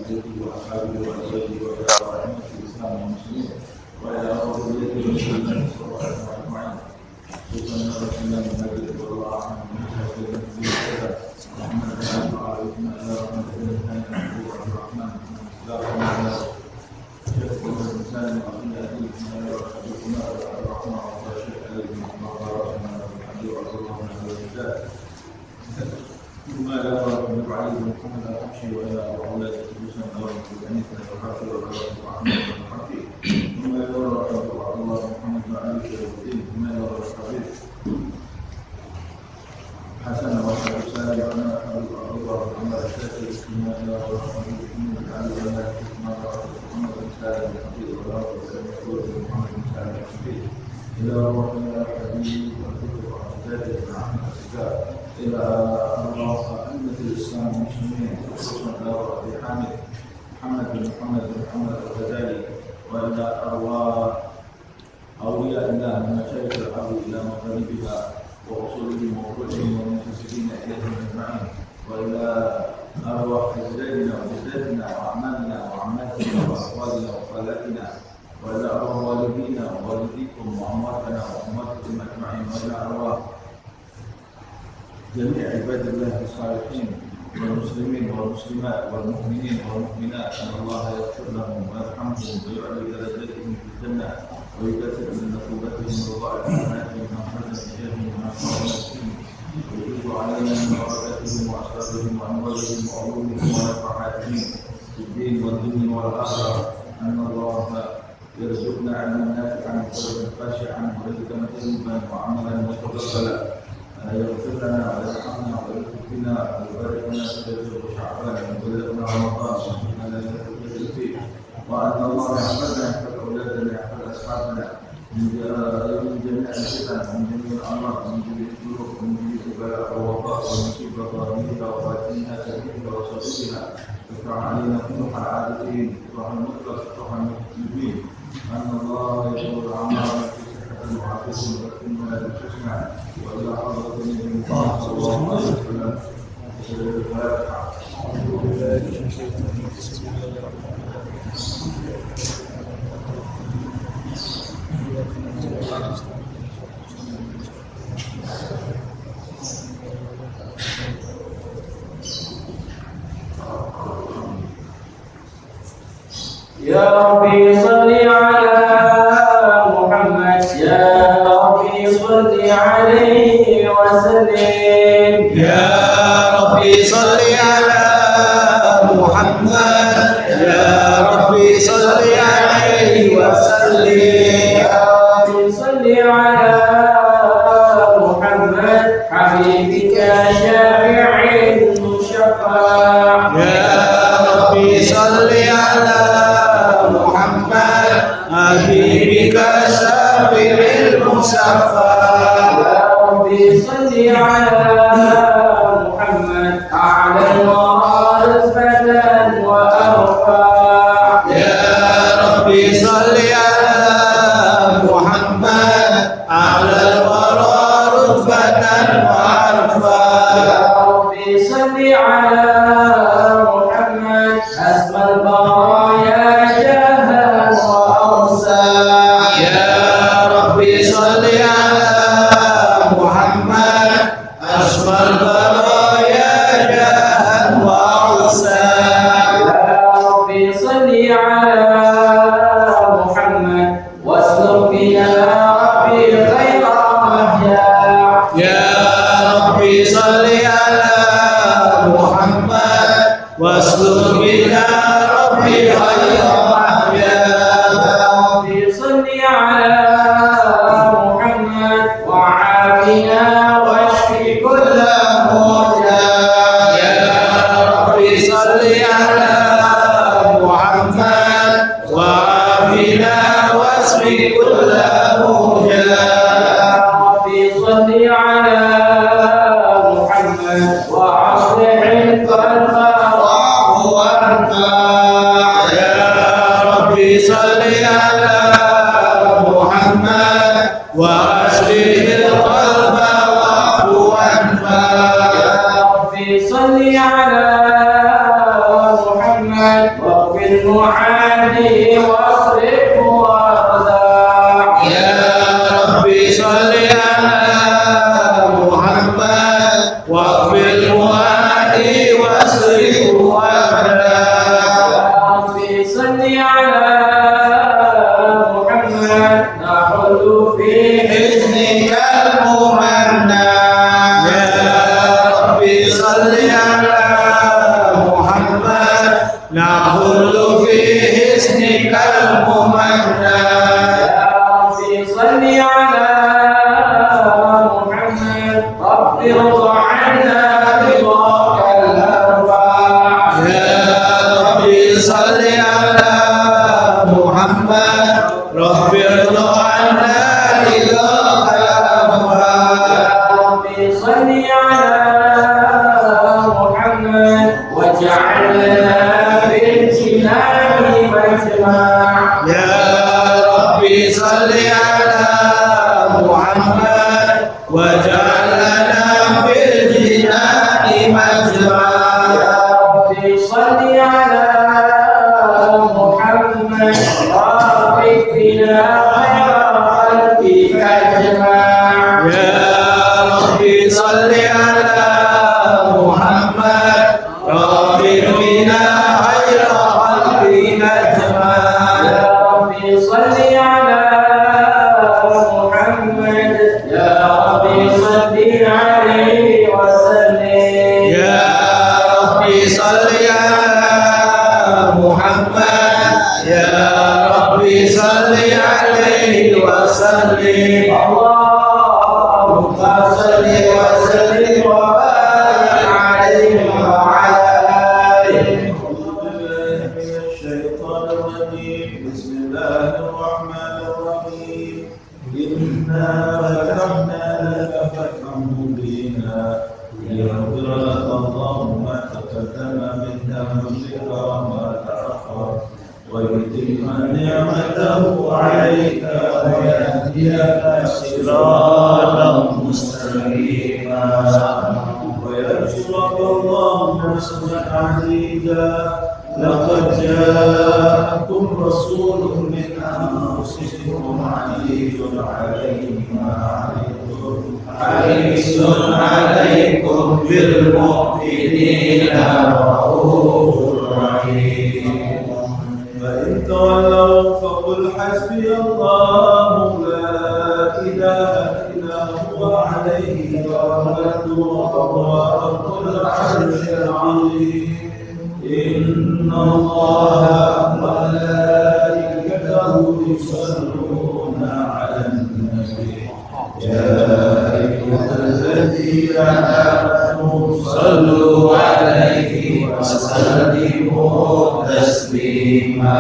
بيته وأصحابه وأزواجه وذريته وأئمة الإسلام والمسلمين وإلى رسوله المسلمين صلى الله عليه وسلم أجمعين. سيدنا رسول الله النبي صلى الله عليه وسلم محمد بن عبد الله بن رحمة الله الرحمن لا رحمة الله شيخ الإنسان وأخي أبي بن رحمة الرحمن والشيخ علي بن ثم إلى رب علي بن محمد الحبشي وإلى أولاد موسى بن حنيفة الحبشي وإلى محمد بن الحبشي ثم إلى رب عبد الله بن محمد بن علي الدين ثم إلى رب الحبيب حسن وأبو سالم وأنا أبو الله بن عمر الشافعي ثم إلى رب الحبيب محمد بن علي وإلى محمد بن سالم الحبشي وإلى رب محمد بن سالم الحبشي إلى رب الحبيب وأحمد بن أحمد السجاد إلى أرواح أئمة الإسلام والمسلمين خصوصا إلى أبي حامد محمد بن محمد الغزالي وإلى أرواح أولياء الله من مشايخ الأرض إلى مغاربها وأصولهم وفروعهم والمنتسبين إليهم أجمعين وإلى أرواح أجدادنا وجداتنا وأعمامنا وعماتنا وأخوالنا وخالاتنا وإلى أرواح والدينا ووالديكم وأمواتنا وأمواتكم أجمعين وإلى أرواح جميع عباد الله الصالحين والمسلمين والمسلمات والمؤمنين والمؤمنات أن الله يغفر لهم ويرحمهم ويعلي درجاتهم في الجنة ويكثر من مثوبتهم وضاعف حسناتهم ومغفرة سيئاتهم ونصر المسلمين ويجوز علينا من بركاتهم وأسرارهم وأموالهم وعلومهم ونفحاتهم في الدين والدنيا والآخرة أن الله يرزقنا علما نافعا وقلبا خاشعا ورزقا طيبا وعملا متقبلا يغفر لنا ويرحمنا ويلطف بنا ويبارك لنا في رجب وشعبان ويبلغنا رمضان ويجعلنا ليلة القدر فيه وأن الله يحفظنا يحفظ أولادنا يحفظ أصحابنا من جميع الفتن ومن جميع الأمراض ومن جميع الظروف ومن جميع البلاء والوباء والمصيبة ظاهرها وباطنها سبيلها وصديقها يفتح علينا فتوح العارفين فتوح المطلق فتوح المسلمين أن الله يجعل أعمالنا وعافيكم ويكرمنا بالحسنى وإلى حضرة النبي محمد صلى الله عليه وسلم الفاتحة. يا ربي صل على محمد يا ربي صل عليه وسلم يا ربي صل على محمد يا ربي صل عليه وسلم يا ربي صل على محمد حبيبك شافع المشفع يا ربي صل على محمد حبيبك شافع المشفع يا ربي صل على محمد أعلى الورى رتبة وأرفع يا ربي صل على محمد على الورى رتبة وعرفا يا ربي صل على محمد أسمى البرايا جاها وأرسى يا ربي صل على محمد أشفى البرايا جاها وعرسا يا ربي صل على محمد واسلك بنا ربي خير مهجع يا ربي صل على محمد واسلك بنا ربي خير محيا يا ربي صل على محمد وعافنا واشف كل مرجى يا ربي صل على محمد وعافنا واشف كل موجع يا ربي صل على محمد وأصلح القلب وارفع يا واجعلنا في الجنان مجمع يا ربي صل على محمد واجعلنا في الجنان مجمع يا ربي صل على محمد وافق بنا خير خلقك اجمع يا ربي صل على محمد رافق بنا خير خلقك اجمع يا ربي صل على محمد يا ربي صل عليه وسلم يا ربي صل على محمد يا ربي صل عليه وسلم اللهم صل وسلم وبارك عليه وعلى آله من الشيطان الرجيم بسم الله الرحمن الرحيم إنا فتحنا لك فتحا مبينا ليغفر لك الله ما تقدم من ذنبك وما تأخر ويتم نعمته عليك ويهديك صراطا مستقيما وينصرك الله نصرا عزيزا لقد جاءكم رسول من أنفسكم عزيز عليه ما عنتم حريص عليكم بالمؤمنين رؤوف رحيم فإن تولوا فقل حسبي الله لا إله إلا هو عليه توكلت وهو رب العرش العظيم إن الله وملائكته يصلون على النبي يا أيها الذين آمنوا صلوا عليه وسلموا تسليما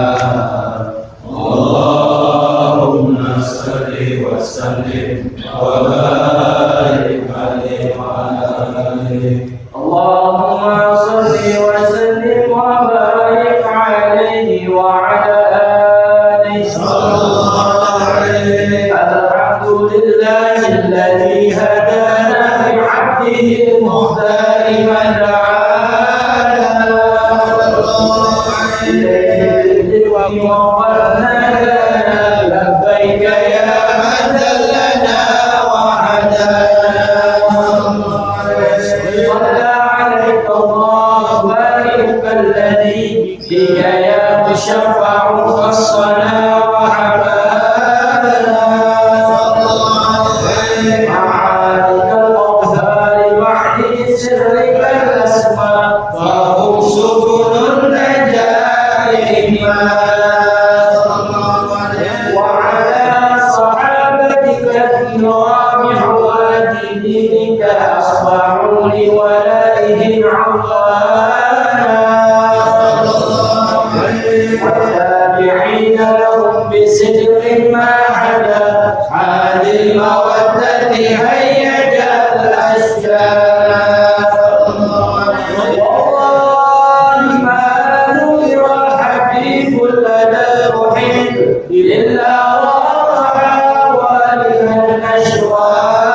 اللهم صل وسلم وبارك عليه وعلى آله اللهم صل وسلم وبارك عليه وعلى آله صلى الله عليه الحمد لله الذي هدانا بعبده المختار من دعانا إليه بالذكر وقرنا لنا لبيك يا من دلنا وهدانا صلى عليك الله بارك الذي فيك يا مشفع خصنا وحبانا معارك الأوثار بعد سرك الأسماء فهم سبل النجاة وعلى صحابتك الكرام حوات دينك أصبحوا لولائهم عوانا والتابعين لهم بصدق ما حدا عاد المودة هيج الأشجار والله ما نذر الحبيب لنا محب إلا وضع والها الأشوانا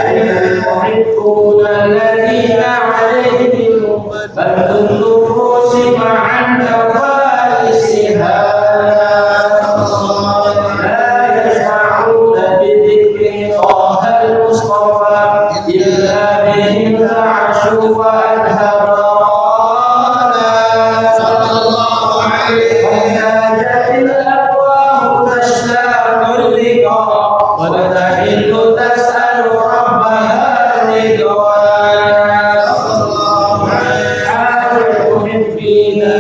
أين المحبون الذين عليهم بذل النفوس مع نفائسها لا يشفعون بذكر طه المصطفى إلا بهم تعشوا وأنهرانا وناجت الأفواه تشتاق اللقاء وتحل تسأل ربها الرضوان حاجة من فينا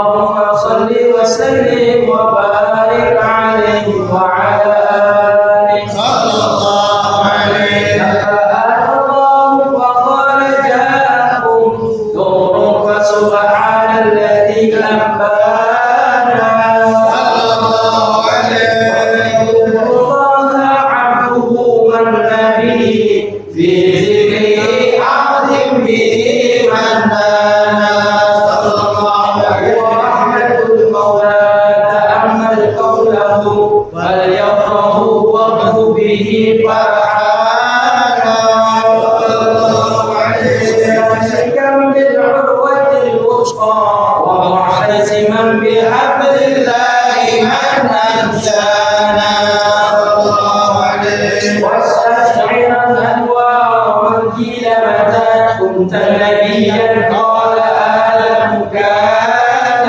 اللهم صل وسلم وبارك عليه وعلى آله صلى الله عليه الله فقال جاءكم نور فسبحان الذي أنبانا صلى الله عليه الله عبده والنبي في ذكره عظم به منانا صلى الله عليه ورحمة المولى تأمل قوله فليفرح وقت به فرحانا مستمسكا بالعروة الوثقى ومعتصما بحبل الله من أنسانا واستشعرا أنوار منزل متى كنت نبيا قال آدم كان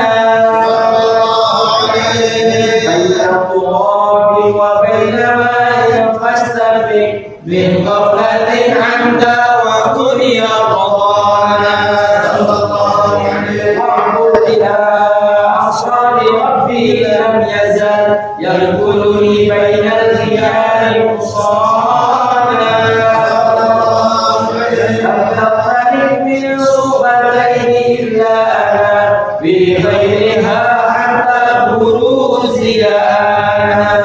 بين التراب وبين ماء فاستفق من غفلة عمدا وقضي رضانا واعبد إلى أصحاب ربي لم يزل يركلني بين الخيال مصانا لم تختلف من صوبتين إلا أنا في غيرها حتى بروزي أنا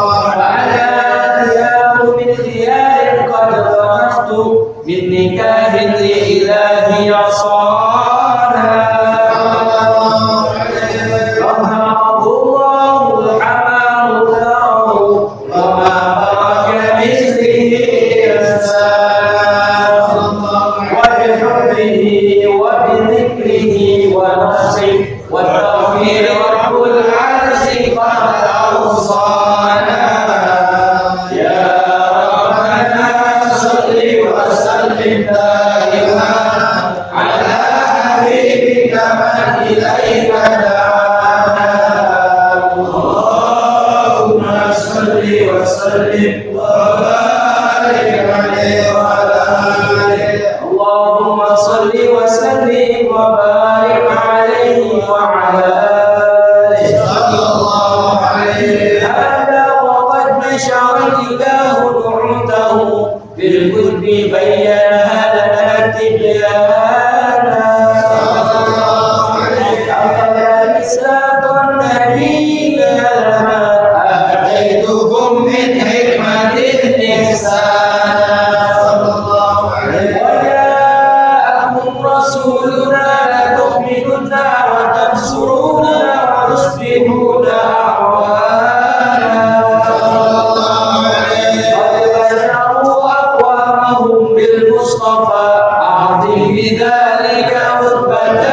وأنا خيار من خيار قد ضربت من نكاه لإلهي عصانا رحمه الله الحمام له وما برك مثله إنسان وبحبه وبذكره ونصره والتغفير رب العرش قد أوصانا يا ربنا صل وسلم دائما على حبيبك من إليك دعانا اللهم صل وسلم وبارك عليه وعلى آله اللهم صل وسلم وبارك عليه وعلى آله صلى الله عليه هذا وقد نشر الإله نعوته في الكتب بينها لنا تبيانا أخذ ميثاق النبي لما آتيتكم من حكمة إحسانا وجاءكم رسولنا لتؤمنن وتنصرون وتصبحون أعوانا قد بشروا أقوامهم بالمصطفى أعظم بذلك رتبة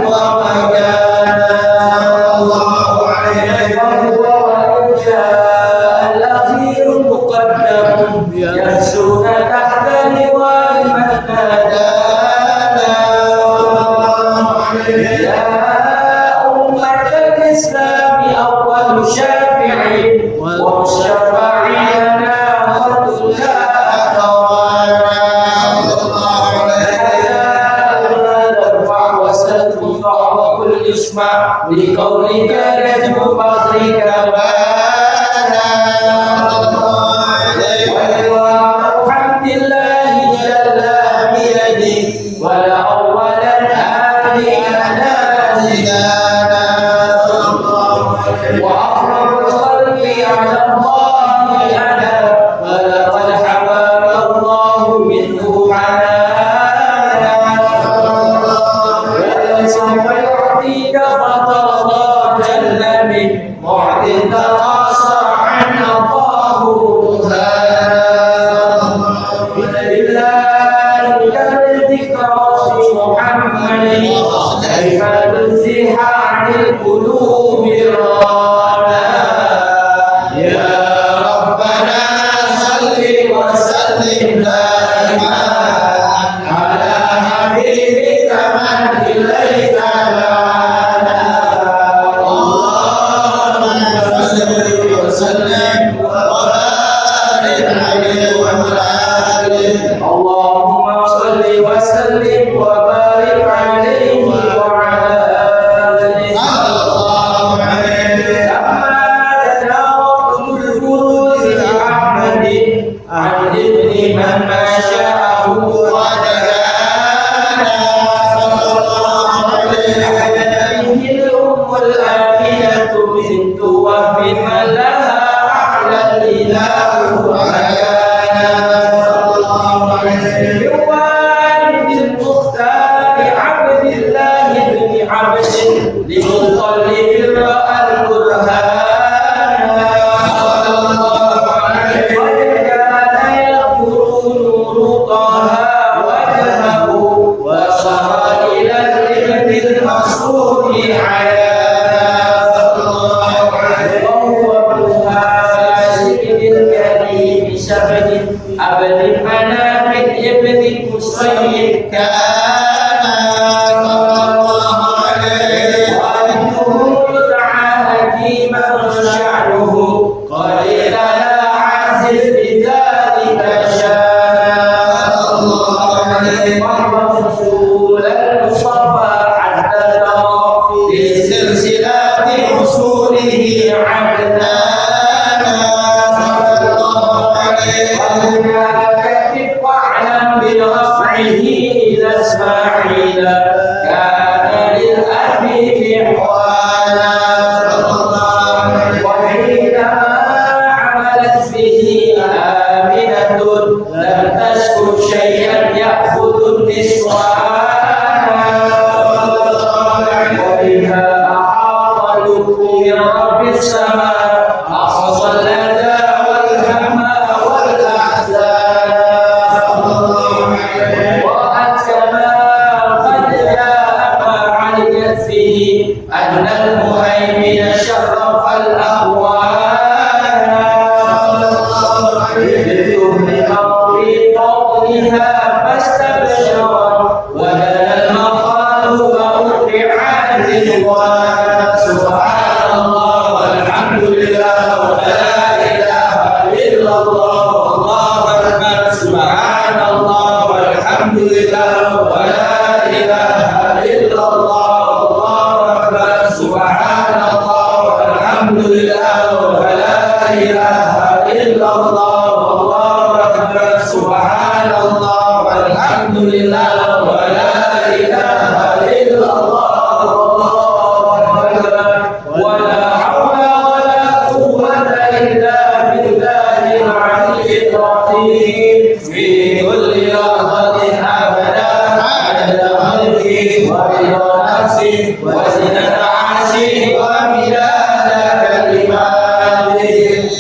ومكانا وهو وإن جاء الأخير مقدم يهزون تحت لواء من نادانا يا أمة الإسلام أول شافع ومشفع لنا قد لا ترفع وسل تطاع وكل اسمع لقولك نجم فضلك بانا ولواء حمد الله جل بيده ولا أولا آمنا زدانا وأقرب الخلق على الله أنا فلقد حمانا الله منه حنانا ولسوف يعطيك فترضى جل من معد تقاصى عنا الله برهانا لله نكرر ذكر محمد كيف نزح عن القلوب رانا يا ربنا صل وسلم دائما على حبيبك من إليك دعانا اللهم صل وسلم وبارك عليه وعلى آله اللهم صل وسلم وبارك عليه وعلى آله الآمنة بنت وهب من لها أعلى الإله مكانا بوالد المختار عبد الله بن عبد لمطلب رأى البرهان قد كان يذكر نور طه وجهه وصار إلى الابن المصروف عيانا وهو ابن هاشم الكريم شبه أبن مناف ابن قصي كان والده يدعى حكيما شعره قليل لا عزز بذلك شان رسول المصطفى عدد في سلسلة رسوله عدنان كتف واعلم برفعه إلى إسماعيل كان للأبي محوانا وحينما عملت به آمنة لم تشكر شيئا يأخذ النسوان وبها أحاط لطف من رب السماء أحصى اللدى والهم والأحزان رأت كما قد جاء ما عليت فيه أن المهيمن شرف الأهوال بالدهن في قولها فاستبشر ودنا المقال وأربع الرضوان سبحان الله والحمد لله ولا إله إلا الله والله أكبر سبحان الله والحمد لله ولا إله إلا الله والله أكبر سبحان الله والحمد لله ولا إله إلا الله والله أكبر سبحان الله والحمد لله ولا إله إلا الله ولا حول ولا قوة إلا بالله العلي العظيم في كل لحظة أبدا عدد خلقه ورضا نفسه وزنة عرشه ومداد كلماته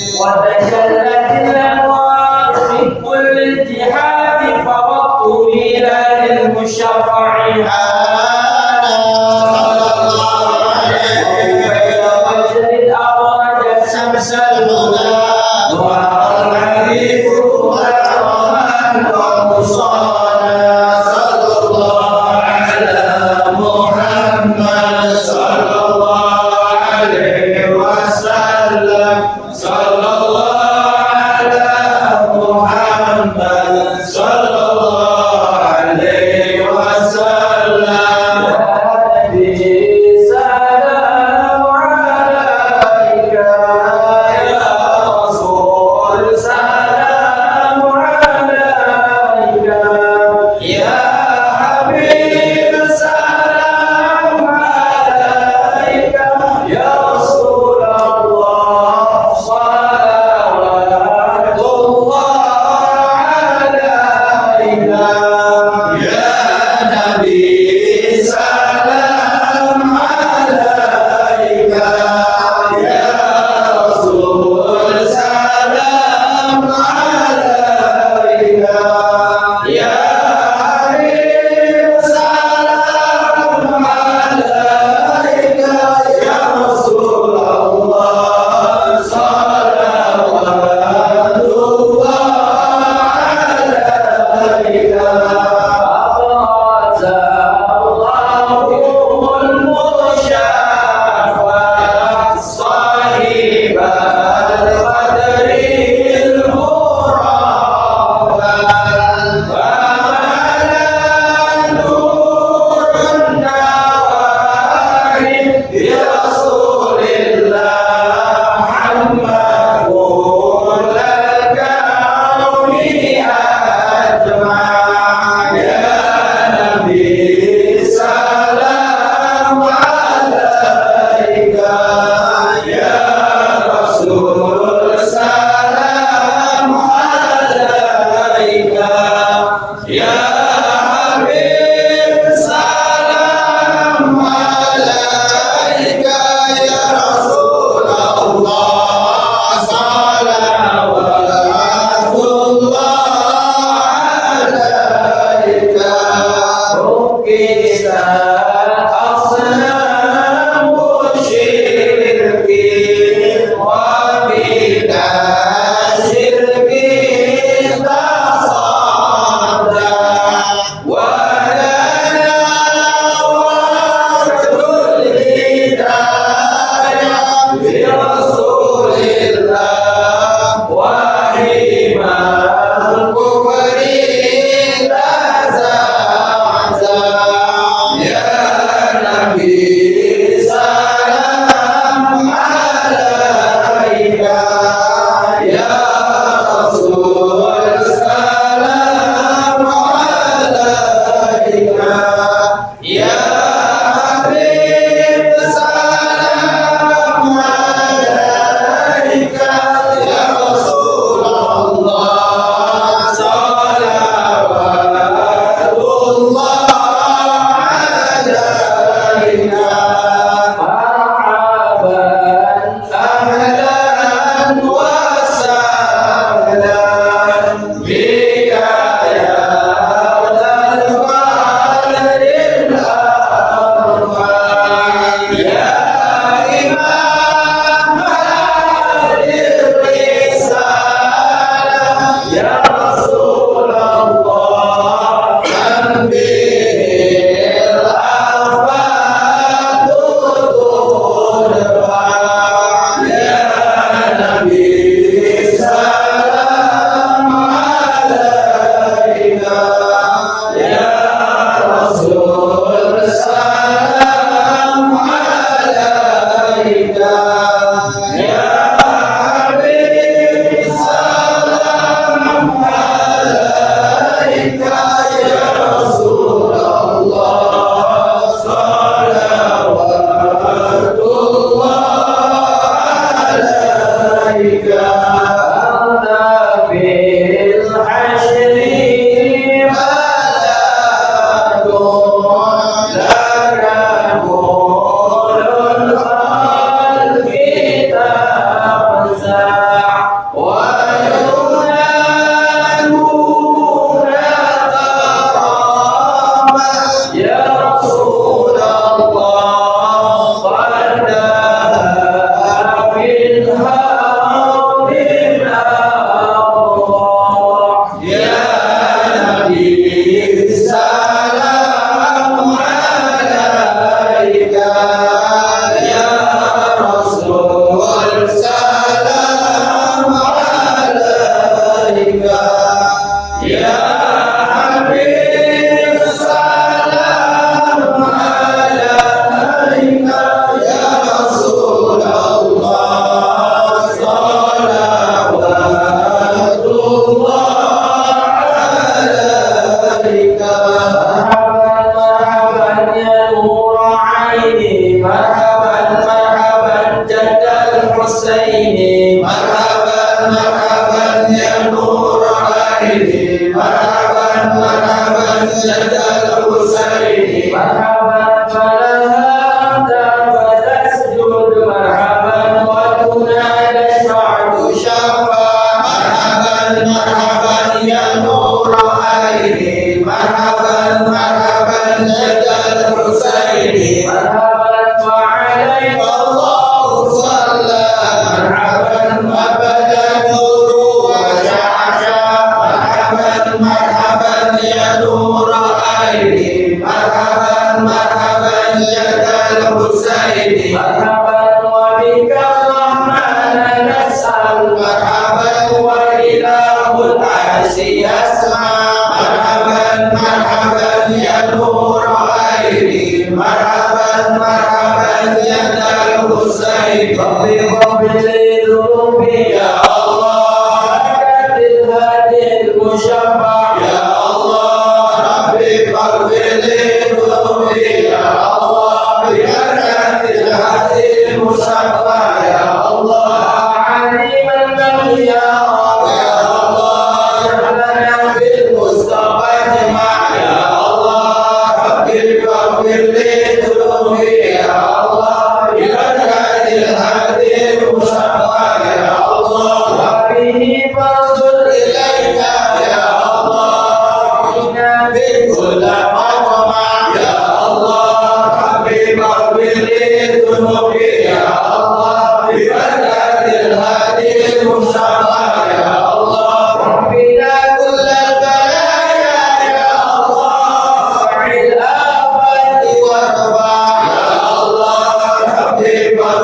Rabbi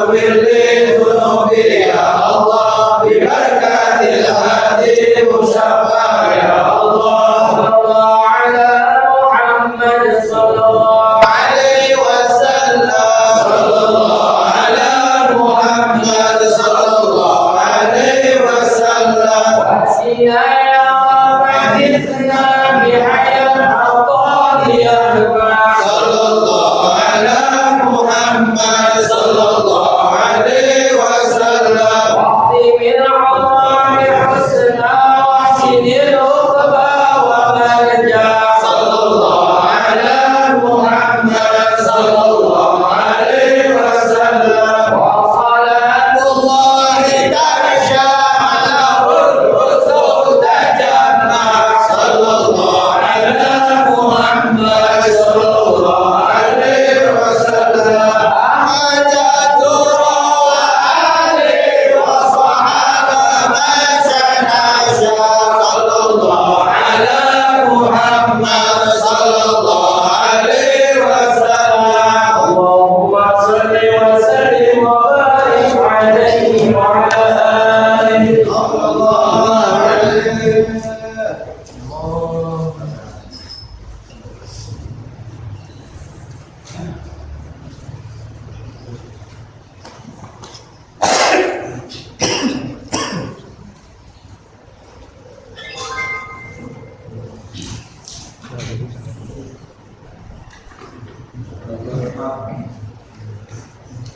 واغفر لي ذنوبي يا الله ببركة الهادي المشفع يا الله. على محمد صلى الله عليه وسلم صلى الله على محمد صلى الله عليه وسلم وأحسنا يا وحدثنا بحياة العطاء يرفع صلى الله على محمد صلى الله عليه وسلم واختم العطاء بحسنى واحسن العقبى ومرجع صلى الله على محمد صلى الله عليه وسلم وصلاة الله تغشى على الرسل تجمع صلى الله على محمد صلى الله عليه وسلم حاجة روى عليه وصحابة ما سنشى صلى الله على محمد صلى الله عليه وسلم اللهم صل وسلم وبارك عليه وعلى آله. صلى الله عليه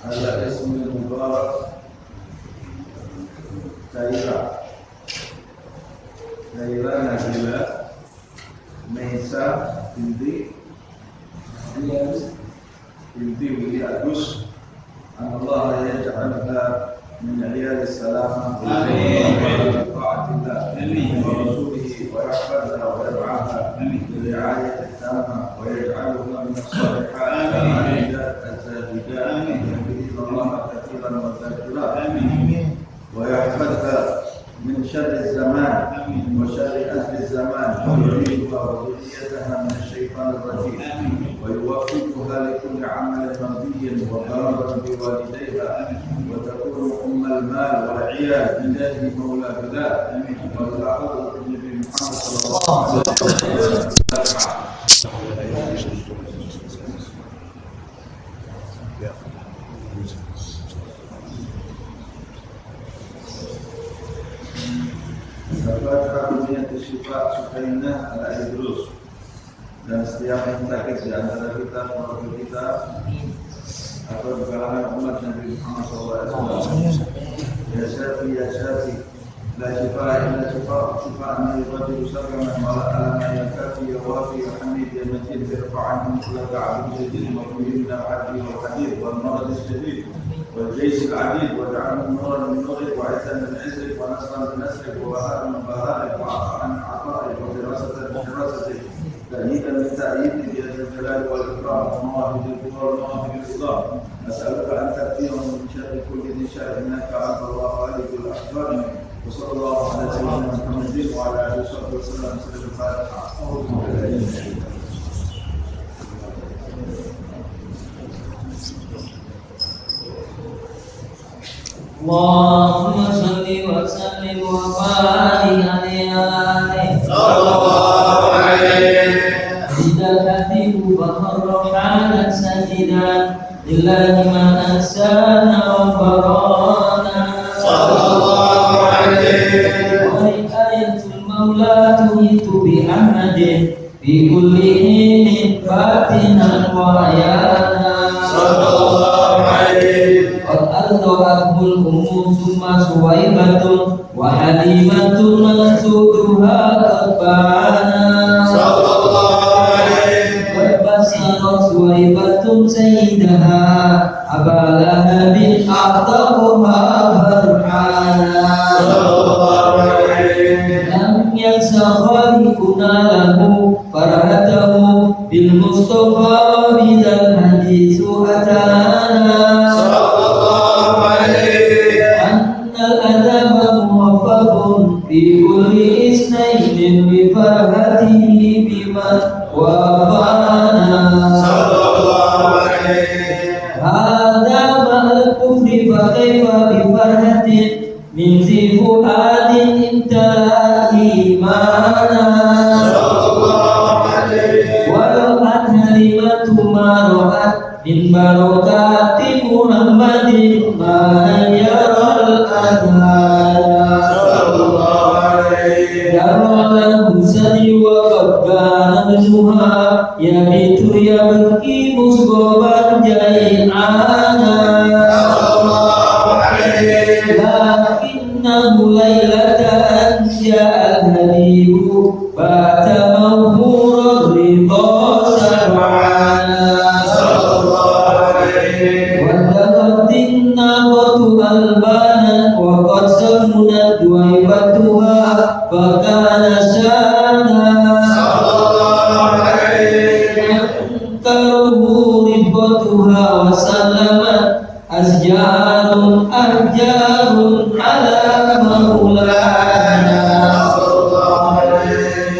على اسم المبارك Zaira Nabila Meisa binti Wili Agus an Allah yaj'alha min iyad as-salamah Amin. ta'atillah wa rasulihi wa yahfazha wa yar'aha برعاية التامة ويجعلها من الصالحات العابدات الزاهدات يذكرن الله كثيرا والذاكرات ويحفظها من شر الزمان وشر أهل الزمان ويعيذها وذريتها من الشيطان الرجيم ويوفقها لكل عمل مرضي وبرا بوالديها وتكون أم المال والعيال بجاه مولى بلاد والأعوذ بالنبي محمد صلى الله عليه وسلم. Sahabat Rahimiyat Syifa Sukainah ala Idrus dan setiap yang sakit di antara kita, keluarga kita atau di kalangan umat Nabi Muhammad SAW. Ya Syafi, Ya Syafi, la syifa illa syifa, syifa anna yubadiru sargama wala alama ya kafi, ya wafi, ya hamid, ya majid, birfa'an kulla ta'abid jadid, makulin al-adli wal-hadir, wal-marad al-syadid والجيش العديد وجعله نورا من نورك وعزا من عزك ونصرا من نصرك وبهاء من بهائك وعطاء من عطائك ودراسة من دراستك تأييدا من تأييدك يا ذا الجلال والإكرام ومواهب الكبر ومواهب الإسلام نسألك أن تأتيهم من شر كل ذي شر إنك أنت الله خالق الأحبار وصلى الله على سيدنا محمد وعلى آله وصحبه وسلم سيد الفاتحة أعوذ بالله من الشيطان اللهم صل وسلم وبارك عليه صلى الله عليه إذا الحبيب فخر حالا سجدا لله ما أنسانا وفرانا صلى الله عليه وآية المولى تهيت بأحمد في كل حين باطنا وعيانا صلى الله عليه قد ألقته الأمور ثم سويبة وحليمة منسوبها قد بانا صلى الله عليه قد بصرت سويبة سيدها أبا لهب أعطاها فرحانا صلى الله عليه لم ينس خالقنا له فرحته بالمصطفى بذا الحديث أتانا صلى الله عليه أن الأدب موفق في كل اثنين بفرحته بمن وافانا صلى الله عليه هذا مع الكفر فكيف بفرحة من ذي فؤاد امتلأ إيمانا ولو أتهلمت ما رأت من بركات محمد ما يرى الأذهان يرى له سدي وقد كان نجمها يبيت يبكي مصبوبا جيعانا لكنه ليلة أن جاء الهديب بات موهورا رضا سمعانا وانتهت الناقة ألبانا وقد سمنت دويبتها فكان شانا ينكره ربتها وسلمت أشجار على مولانا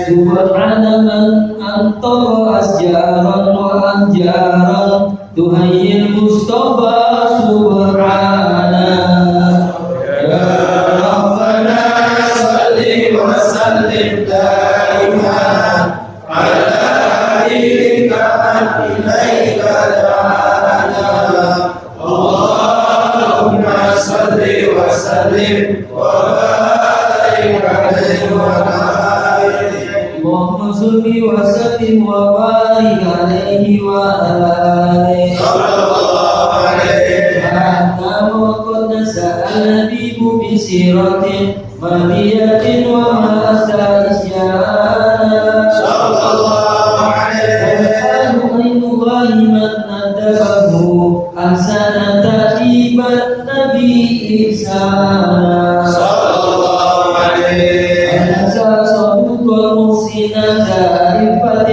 سبحان من أنطر أشجارا وأحجارا تهيئ المصطفى سبحانا يا ربنا صل وسلم دائما على حبيبك من إليك دعانا اللهم صل وسلم وبارك عليه وعلى آله اللهم صل وسلم وبارك عليه وعلى آله صلى الله عليه وقد سأل النبي بسيرة مالية وما أتى إشيانا صلى الله عليه وسلم الله من ندبه أحسن تأديب النبي إحسانا صلى الله عليه أنسى صدوق المحسن تعرفة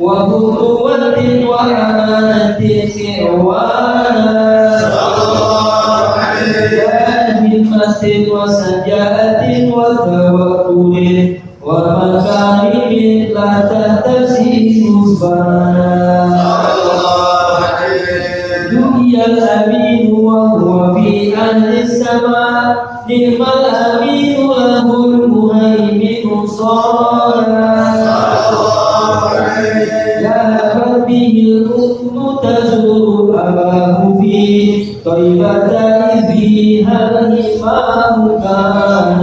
وقوة وأمانة إخوانا صلى الله عليه همة وسجاءة وتوكل ومكارم لا تهتزي سبحانا دنيا الأمين وهو في أهل السماء نعم الأمين له المهيمن صانا ذهبت به الأم تزور أباه في طيبة إذ فيها الإمام كان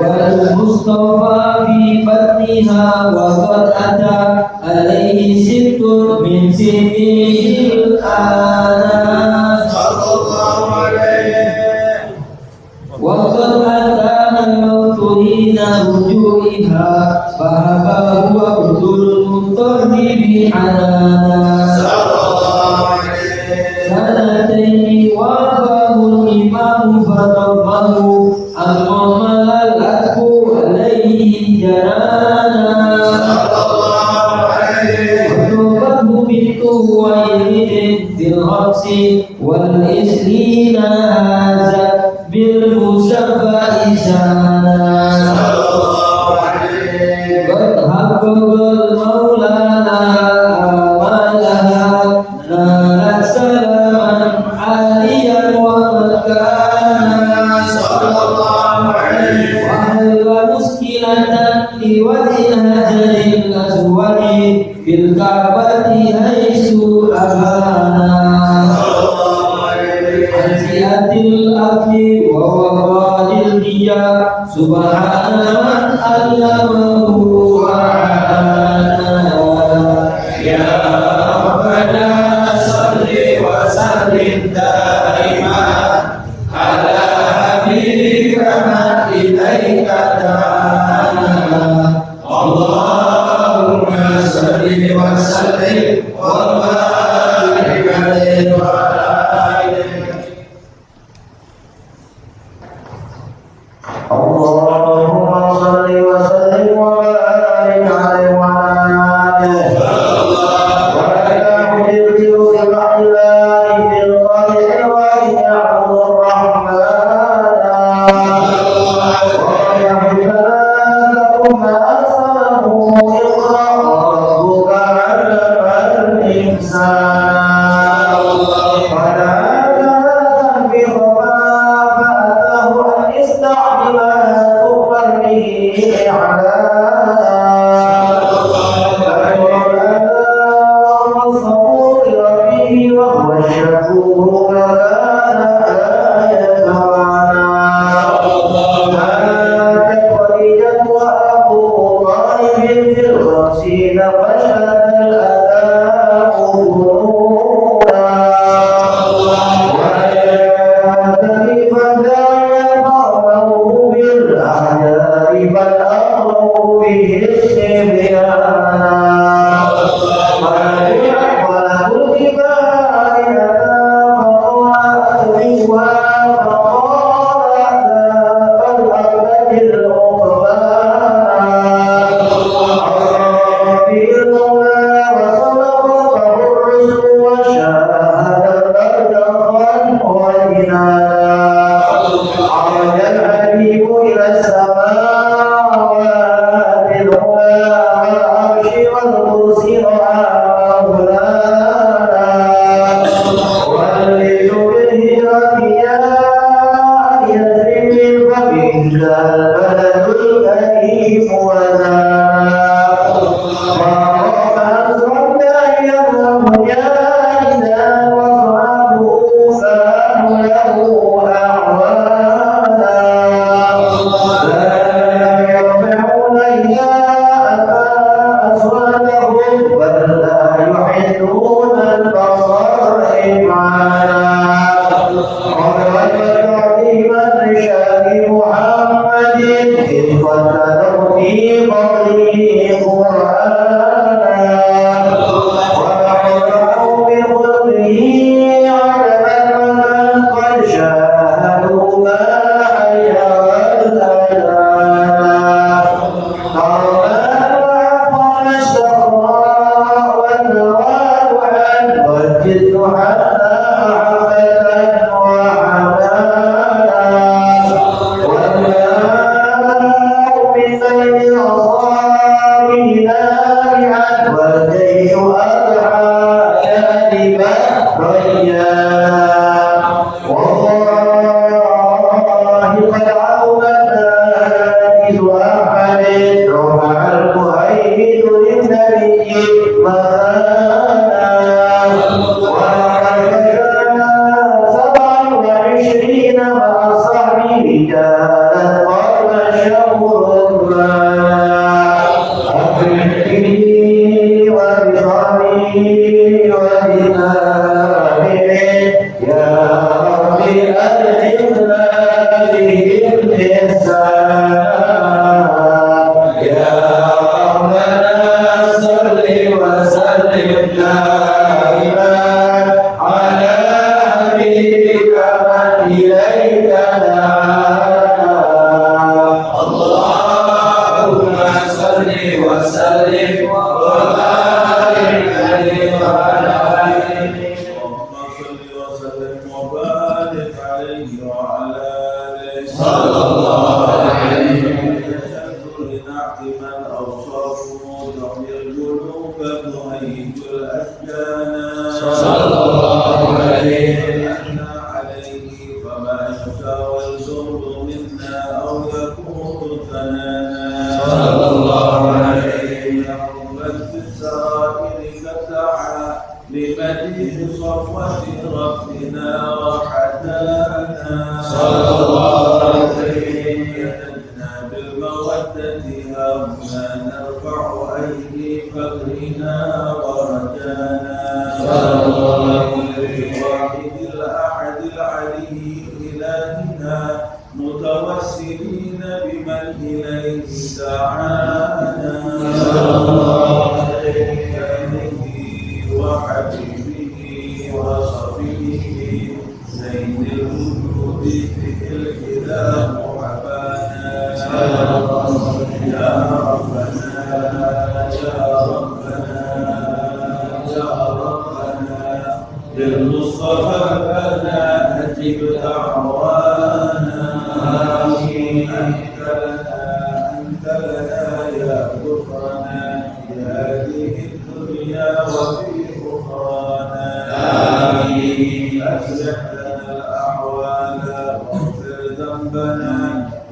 والمصطفى في بطنها وقد أتى عليه ست من سنه الآن وقد أتانا الموت حين رجوعها فهبه عبد المطلب حنانا سنتين وافاه الإمام فضمه أمام الأكف عليه جنانا وتوبه بنت ويلد بالرأس والإسلين هازت بالمشفى إسانا قد حقق المولى آمالها نالت سلاما عاليا ومكانا وحل مشكلة لوجه الهجر الأسود في الكعبة حيث أبانا عن سئة الأكل ووقال الهجاء سبحان من علمه وعانا يا ربنا صل وسلم دائما على حبيبك من إليك دعانا اللهم صل وسلم وبارك عليه وعلى آله اللهم صل وسلم وبارك عليه وعلى آله وعلى حبيبك وعلى الله في القدر وإلى شكور لكان آية معنا ماتت خديجة وأبو طالب في الخمسين فشهد الأداء فرونا ويأتي فداعي قومه بالأحجار بل أمروا به الصبيانا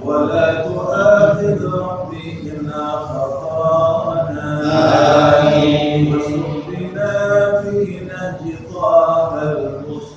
ولا تؤاخذ ربي إن أخطأنا واسلكنا في نهج طه المصطفى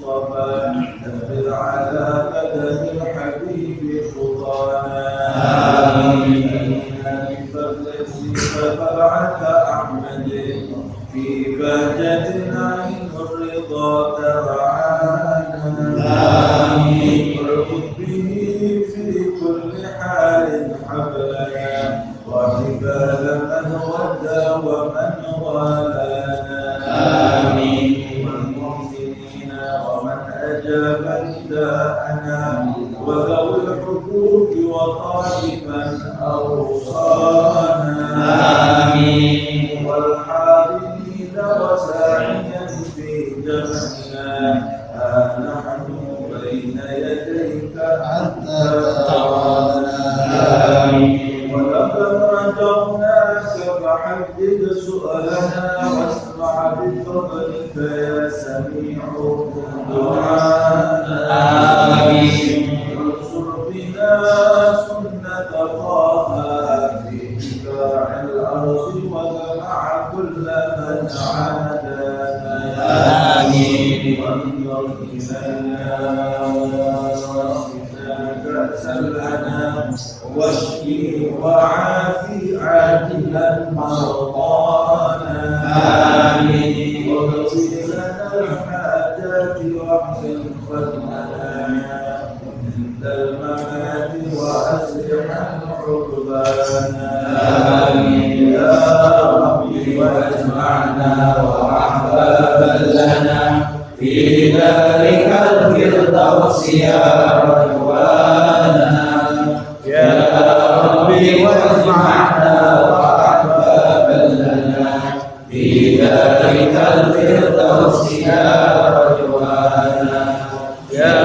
أجاب نداءنا وذوي الحقوق وطائفا أوصانا آمين والحاضرين وساعيا في جمعنا نحن بين يديك أنت ترانا ولقد رجوناك فحدد سؤالنا واسمع بفضلك يا سميع دعانا انصر بنا سنة طه في اتباع الأرض وجمع كل من عادانا وانظر إلينا سلنا واشفي وعافي عاجلا مرضانا واغفر لنا الحاجات واحسن ختمنا عند الممات واصلح عقبانا يا ربي واجمعنا واحبابا لنا في ذلك الفردوس يا رضوانا يا ربي واجمعنا واحبابا لنا في ذلك الفردوس يا رضوانا يا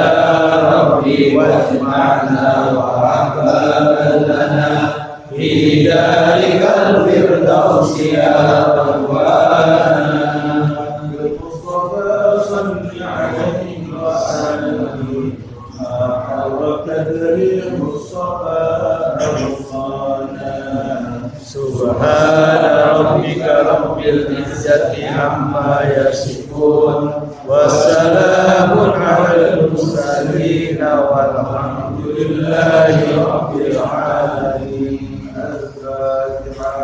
ربي واجمعنا واحبابا لنا في ذلك الفردوس يا رضوانا بالمصطفى صل عليه وآله وكذلك الصفا أوصانا سبحان ربك رب العزة عما يصفون وسلام على المرسلين والحمد لله رب العالمين. الفاتحة.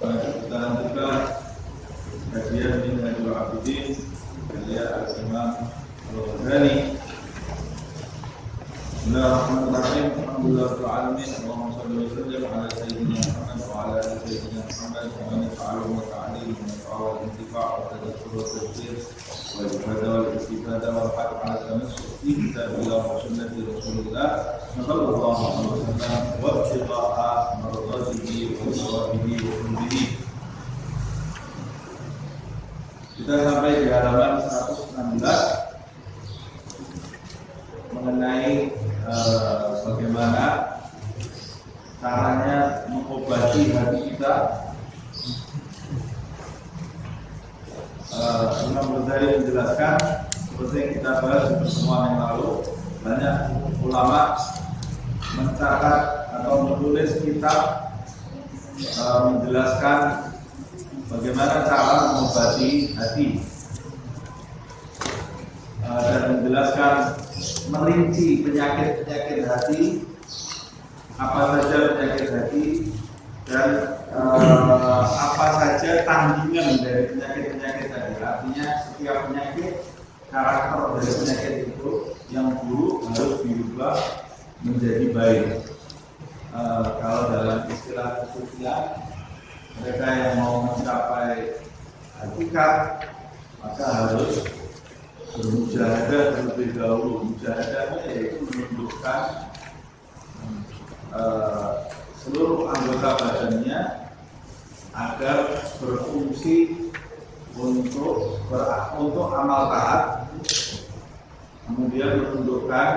Kita lanjutkan kajian Minhajul Abidin karya Al-Imam Al-Ghazali. Bismillahirrahmanirrahim. Alhamdulillahirabbil alamin. Allahumma shalli wa sallim ala sayyidina Muhammad wa ala ali sayyidina Muhammad wa man ta'allama wa ta'lim wa nafa'a wa intifa' wa tadhakkur wa tadhkir wa ibada wal istifadah wal haq ala tamassuk fi kitabillah wa sunnati Rasulillah sallallahu alaihi wasallam wa ibtigha'a mardatihi wa thawabihi wa humdihi. Kita sampai di halaman 116 mengenai bagaimana caranya mengobati hati kita. Imam Ghazali menjelaskan seperti yang kita bahas di pertemuan yang lalu, banyak ulama mencatat atau menulis kitab menjelaskan bagaimana cara mengobati hati dan menjelaskan merinci penyakit-penyakit hati, apa saja penyakit hati dan apa saja tandingan dari penyakit-penyakit tadi. Artinya setiap penyakit, karakter dari penyakit itu yang buruk harus dirubah menjadi baik. Kalau dalam istilah kesucian, mereka yang mau mencapai hakikat maka harus bermujahadah terlebih dahulu. Mujahadahnya yaitu menundukkan seluruh anggota badannya agar berfungsi untuk amal taat, kemudian menundukkan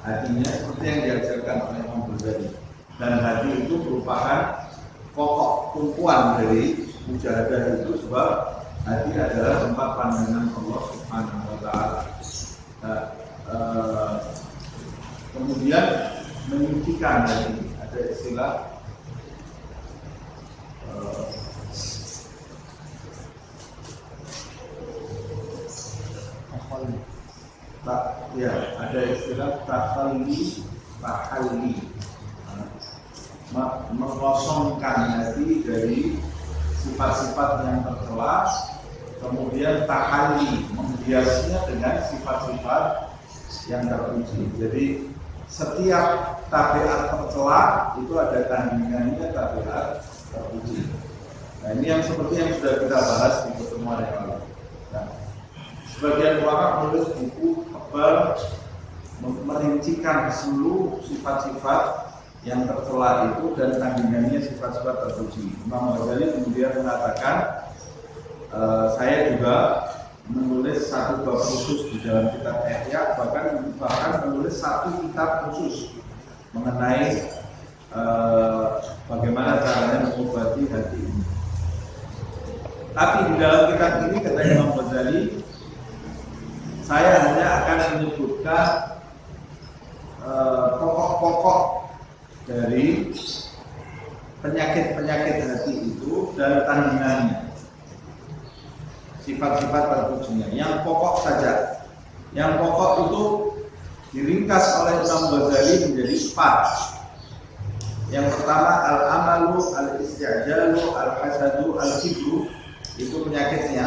hatinya seperti yang diajarkan oleh Imam Ghazali. Dan hati itu merupakan pokok tumpuan dari mujahadah itu, sebab hati adalah tempat pandangan Allah Subhanahu wa Ta'ala. Kemudian menyucikan hati. Ada istilah ada istilah tahalli, mengosongkan hati dari sifat-sifat yang tercela, kemudian tahalli, menghiasnya dengan sifat-sifat yang terpuji. Jadi setiap tabiat tercela itu ada tandingannya tabiat terpuji. Nah, ini yang seperti yang sudah kita bahas di pertemuan yang lalu. Nah, sebagian ulama menulis buku tebal merincikan seluruh sifat-sifat yang tercela itu dan tandingannya sifat-sifat terpuji. Imam Ghazali kemudian mengatakan, saya juga menulis satu bab khusus di dalam kitab Ihya, bahkan menulis satu kitab khusus mengenai bagaimana caranya mengobati hati ini. Tapi di dalam kitab ini, kata Imam Ghazali, saya hanya akan menyebutkan pokok-pokok dari penyakit-penyakit hati itu dan tandingannya, sifat-sifat terpujinya. Yang pokok saja. Yang pokok itu diringkas oleh Imam Ghazali menjadi 4. Yang pertama al-amalu, al-isti'jalu, al-hasadu, al-kibru. Itu penyakitnya,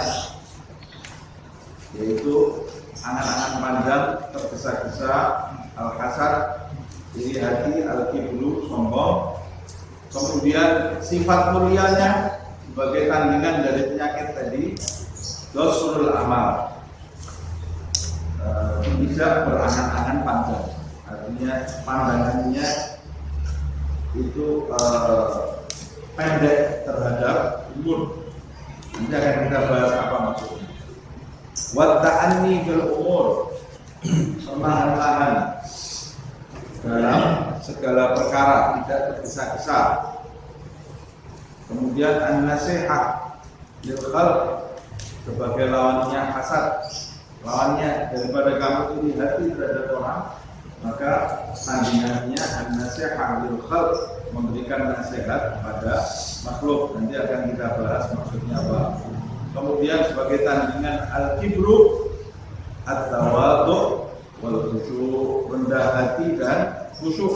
yaitu angan-angan panjang, tergesa-gesa, al-hasad, iri hati, al-kibru, sombong. Kemudian sifat mulianya sebagai tandingan dari penyakit tadi, dosul amal, bisa berangan-angan panjang, artinya pandangannya itu pendek terhadap umur. Nanti akan kita bahas apa maksudnya. Wa ta'anni fil umur, perlahan-lahan dalam segala perkara, tidak tergesa-gesa. Kemudian an-nasihat lil khalq, sebagai lawannya hasad, lawannya daripada kamu iri hati terhadap orang, maka tandingannya an-nasihat lil khalq, memberikan nasihat kepada makhluk. Nanti akan kita bahas maksudnya apa. Kemudian sebagai tandingan al-kibru, at-tawadhu wal khusyuk, rendah hati dan khusyuk.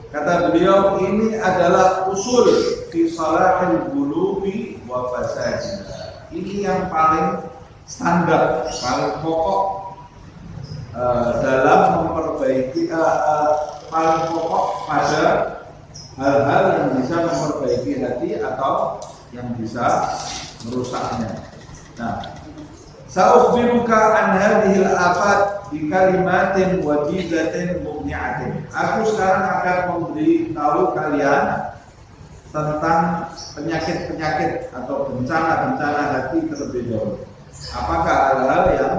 Kata beliau, ini adalah usul fi salahil qulubi wa fasadiha. Ini yang paling standar, paling pokok dalam memperbaiki, paling pokok pada hal-hal yang bisa memperbaiki hati atau yang bisa merusaknya. Nah, sa'ukhbiruka an hadhil afat bi kalimatin wajizatin mughni'atin. Aku sekarang akan memberi tahu kalian tentang penyakit-penyakit atau bencana-bencana hati terlebih dahulu. Apakah hal-hal yang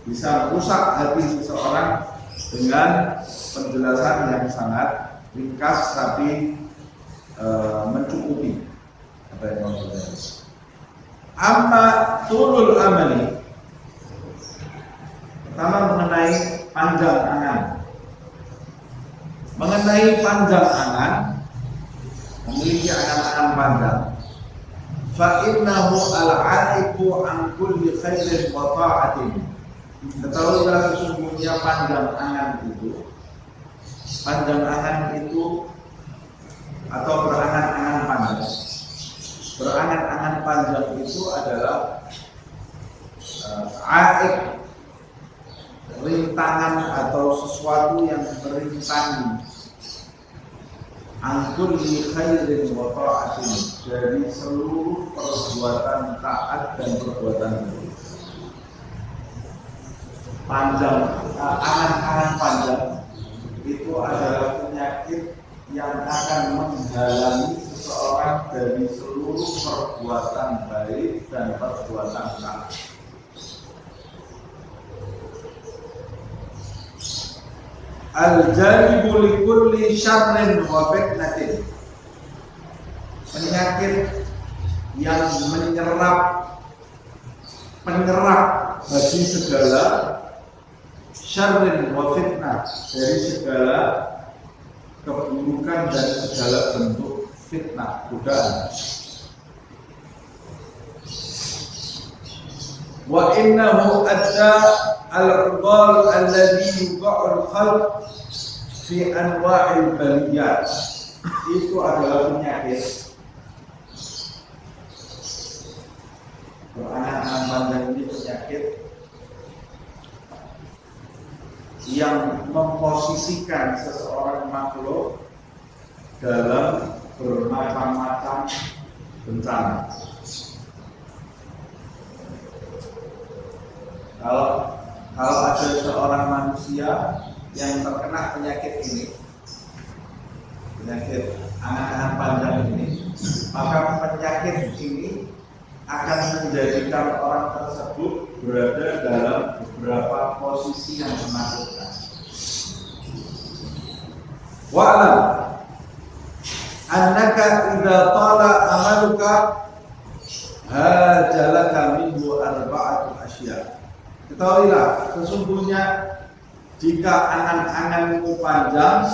bisa merusak hati seseorang dengan penjelasan yang sangat ringkas tapi mencukupi. Apa yang maksudnya? Amma tulul amali. Pertama mengenai panjang angan. Mengenai panjang angan, memiliki angan-angan panjang. Fa innahu al-'aiqu an kulli khairin wa ta'atin. Ketahuilah sesungguhnya panjang angan itu atau berangan-angan panjang. Berangan-angan panjang itu adalah aik, rintangan atau sesuatu yang merintangi angkul li khairin wa ta'atin, dari seluruh perbuatan taat dan perbuatan baik. Panjang, angan-angan panjang itu adalah penyakit yang akan menghalangi seseorang dari seluruh perbuatan baik dan perbuatan taat. Al-jalibu likulli syarrin wa fitnatin, penyakit yang penyerap bagi segala syarrin wa fitnah, dari segala keburukan dan segala bentuk fitnah, godaan. Wa innahu adda al-udal alladhi yuqa'ul khalq fi anwa'il baliyat. Itu adalah penyakit berangan-angan panjang. Ini penyakit yang memposisikan seseorang makhluk dalam bermacam-macam bencana. Kalau ada seorang manusia yang terkena penyakit ini, penyakit angan-angan panjang ini, maka penyakit ini akan menjadikan orang tersebut berada dalam beberapa posisi yang menakutkan. Wa'lam annaka idza tala amaluka hajalaka minhu arba'atu asya. Ketahuilah, sesungguhnya jika angan-anganmu panjang,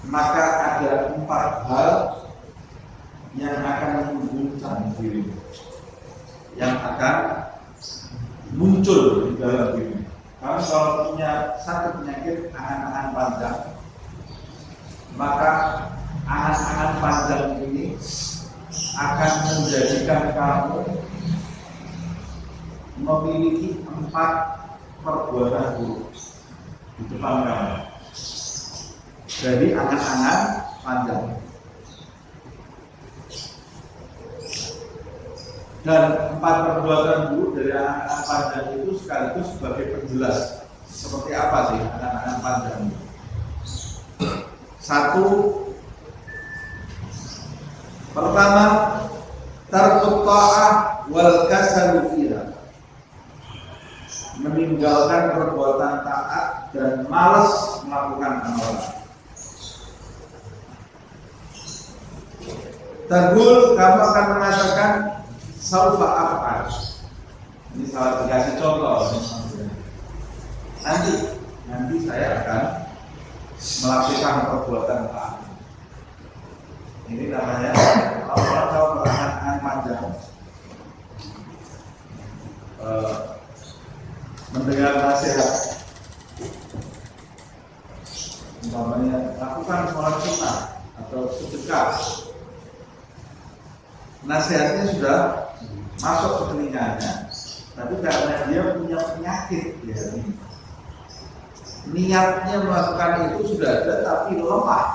maka ada 4 hal yang akan mengguncang dirimu, yang akan muncul di dalam dirimu. Kamu kalau punya satu penyakit angan-angan panjang, maka angan-angan panjang ini akan menjadikan kamu memiliki 4 perbuatan buruk di depan kamu. Jadi angan-angan panjang. Dan 4 perbuatan buruk dari angan-angan panjang itu sekaligus sebagai penjelas seperti apa sih angan-angan panjang itu. 1, pertama, tarkut ta'ah wal kasalu fiha, meninggalkan perbuatan taat dan malas melakukan amalan. Tagul, kamu akan mengatakan saufa af'al. Ini salah dikasih contoh. Nanti saya akan melakukan perbuatan taat. Ini namanya orang kalau berangan-angan panjang. Mendengar nasihat, umpamanya lakukan sholat sunnah atau sedekah, nasihatnya sudah masuk ke telinganya, tapi karena dia punya penyakit ya, niatnya melakukan itu sudah ada tapi lemah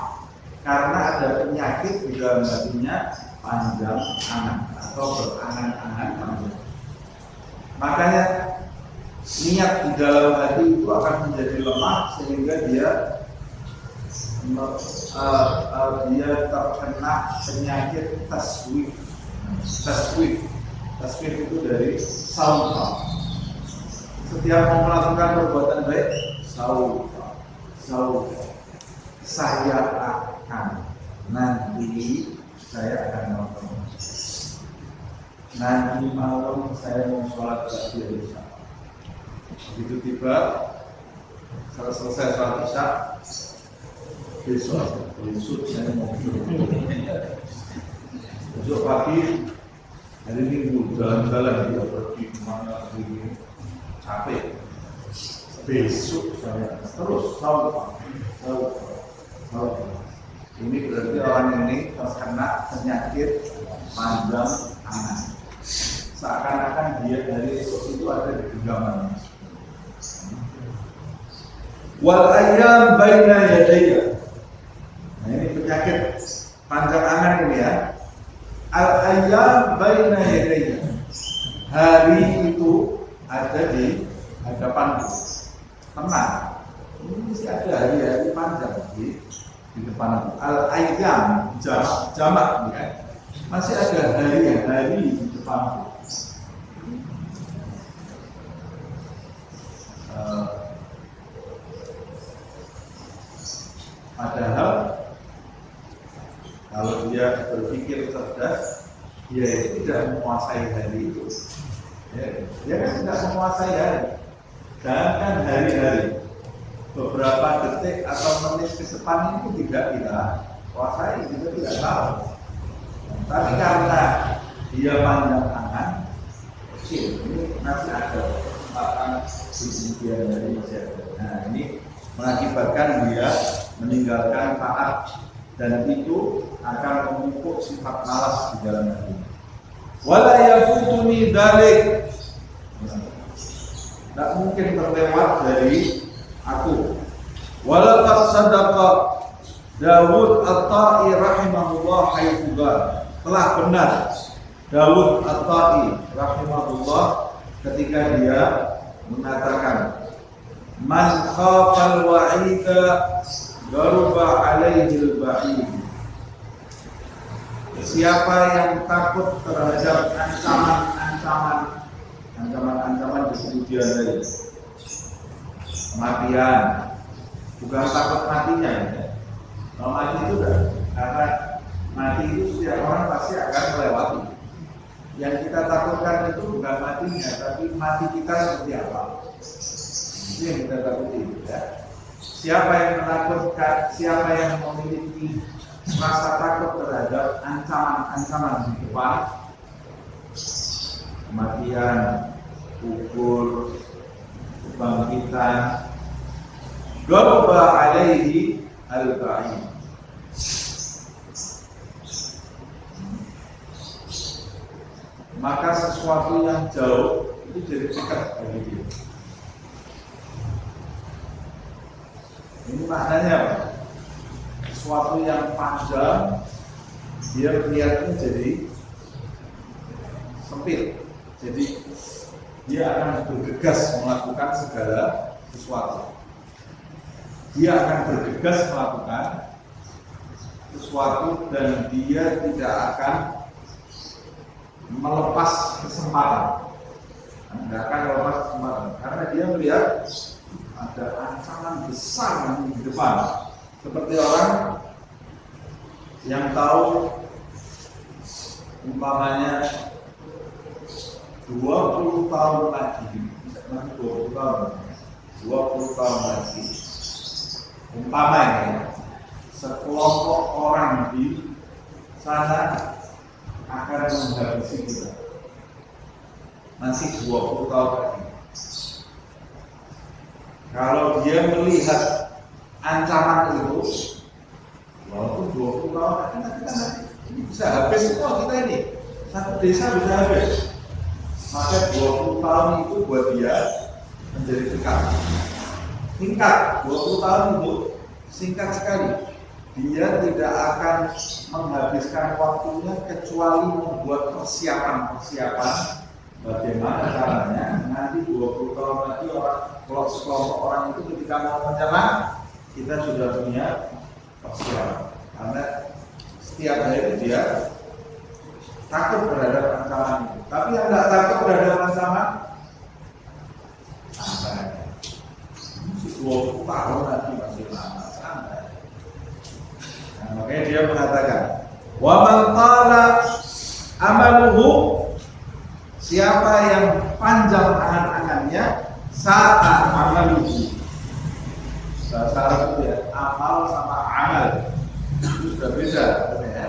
karena ada penyakit di dalam hatinya, panjang angan atau berangan-angan panjang. Makanya niat di dalam hati itu akan menjadi lemah sehingga dia terkena penyakit taswif. Taswif itu dari saufa. Setiap mau melakukan perbuatan baik, saufa. Saya akan, nanti saya akan melakukan. Nanti malam saya mau sholat isya. Begitu tiba, kalau selesai sholat isya, besok saya mau besok pagi, hari Minggu jalan-jalan dia pergi kemana lagi, capek. Besok saya terus saufa. Ini berarti orang ini terkena penyakit panjang angan. Seakan-akan dia dari esok itu ada di genggaman. Wal ayyam baina yadayya. Nah, ini penyakit panjang angan ini ya. Al ayyam baina yadayya. Hari itu ada di hadapanku. Tenang. Ini mesti ada hari-hari panjang di depan aku. Al ayyam jamak ya. Masih ada hari-hari di depanku. Padahal kalau dia berpikir cerdas, dia tidak menguasai hari itu. Dia kan tidak menguasai hari. Jangankan hari-hari, beberapa detik atau menit ke depan itu tidak kita kuasai, kita tidak tahu. Tapi karena dia panjang tangan, kecil, ini masih ada kesempatan di kemudian dari masyarakat. Nah, ini mengakibatkan dia meninggalkan taat, dan itu akan memupuk sifat malas di dalam hati. Wala yafutuni dalik, tidak mungkin terlewat dari aku. Walaqad sadaqa Dawud At-Ta'i rahimahullah haitsu telah benar Dawud At-Ta'i rahimahullah ketika dia mengatakan, man khafal wa'ida garuba alaihi al-ba'id. Siapa yang takut terhadap ancaman di kemudian hari, kematian, bukan takut matinya ya. Kalau mati itu kan, karena mati itu setiap orang pasti akan melewati. Yang kita takutkan itu bukan matinya, tapi mati kita seperti apa. Itu yang kita takuti ya. Siapa yang menakutkan, siapa yang memiliki rasa takut terhadap ancaman di depan, kematian, kubur, kebangkitan, gharaba alaihi al-ba'id. Maka sesuatu yang jauh itu jadi dekat bagi dia. Ini maknanya apa? Sesuatu yang panjang dia melihatnya jadi sempit. Jadi dia akan bergegas melakukan segala sesuatu. Dia akan bergegas melakukan sesuatu dan dia tidak akan melepas kesempatan. Tidak akan melepas kesempatan karena dia melihat ada ancaman besar di depan. Seperti orang yang tahu umpamanya 20 tahun lagi, 20 tahun lagi, umpamanya sekelompok orang di sana akan menghabisi kita. Masih 20 tahun lagi. Kalau dia melihat ancaman itu, walaupun 20 tahun lagi, kita ini bisa habis semua kita ini. Satu desa bisa habis. Maka 20 tahun itu buat dia menjadi dekat. Singkat, 20 tahun itu singkat sekali. Dia tidak akan menghabiskan waktunya kecuali membuat persiapan bagaimana caranya nanti 20 tahun lagi kalau sekelompok orang itu ketika mau menyerang, kita sudah punya persiapan. Karena setiap hari dia takut terhadap ancaman itu. Tapi yang tidak takut terhadap ancaman, santai. 20 tahun lagi masih lama, santai. Nah, makanya dia mengatakan, wa man qala amaluhu, siapa yang panjang angan-angannya, saat amaluhu. Bahasa Arab itu ya, amal sama amal itu sudah beda ya.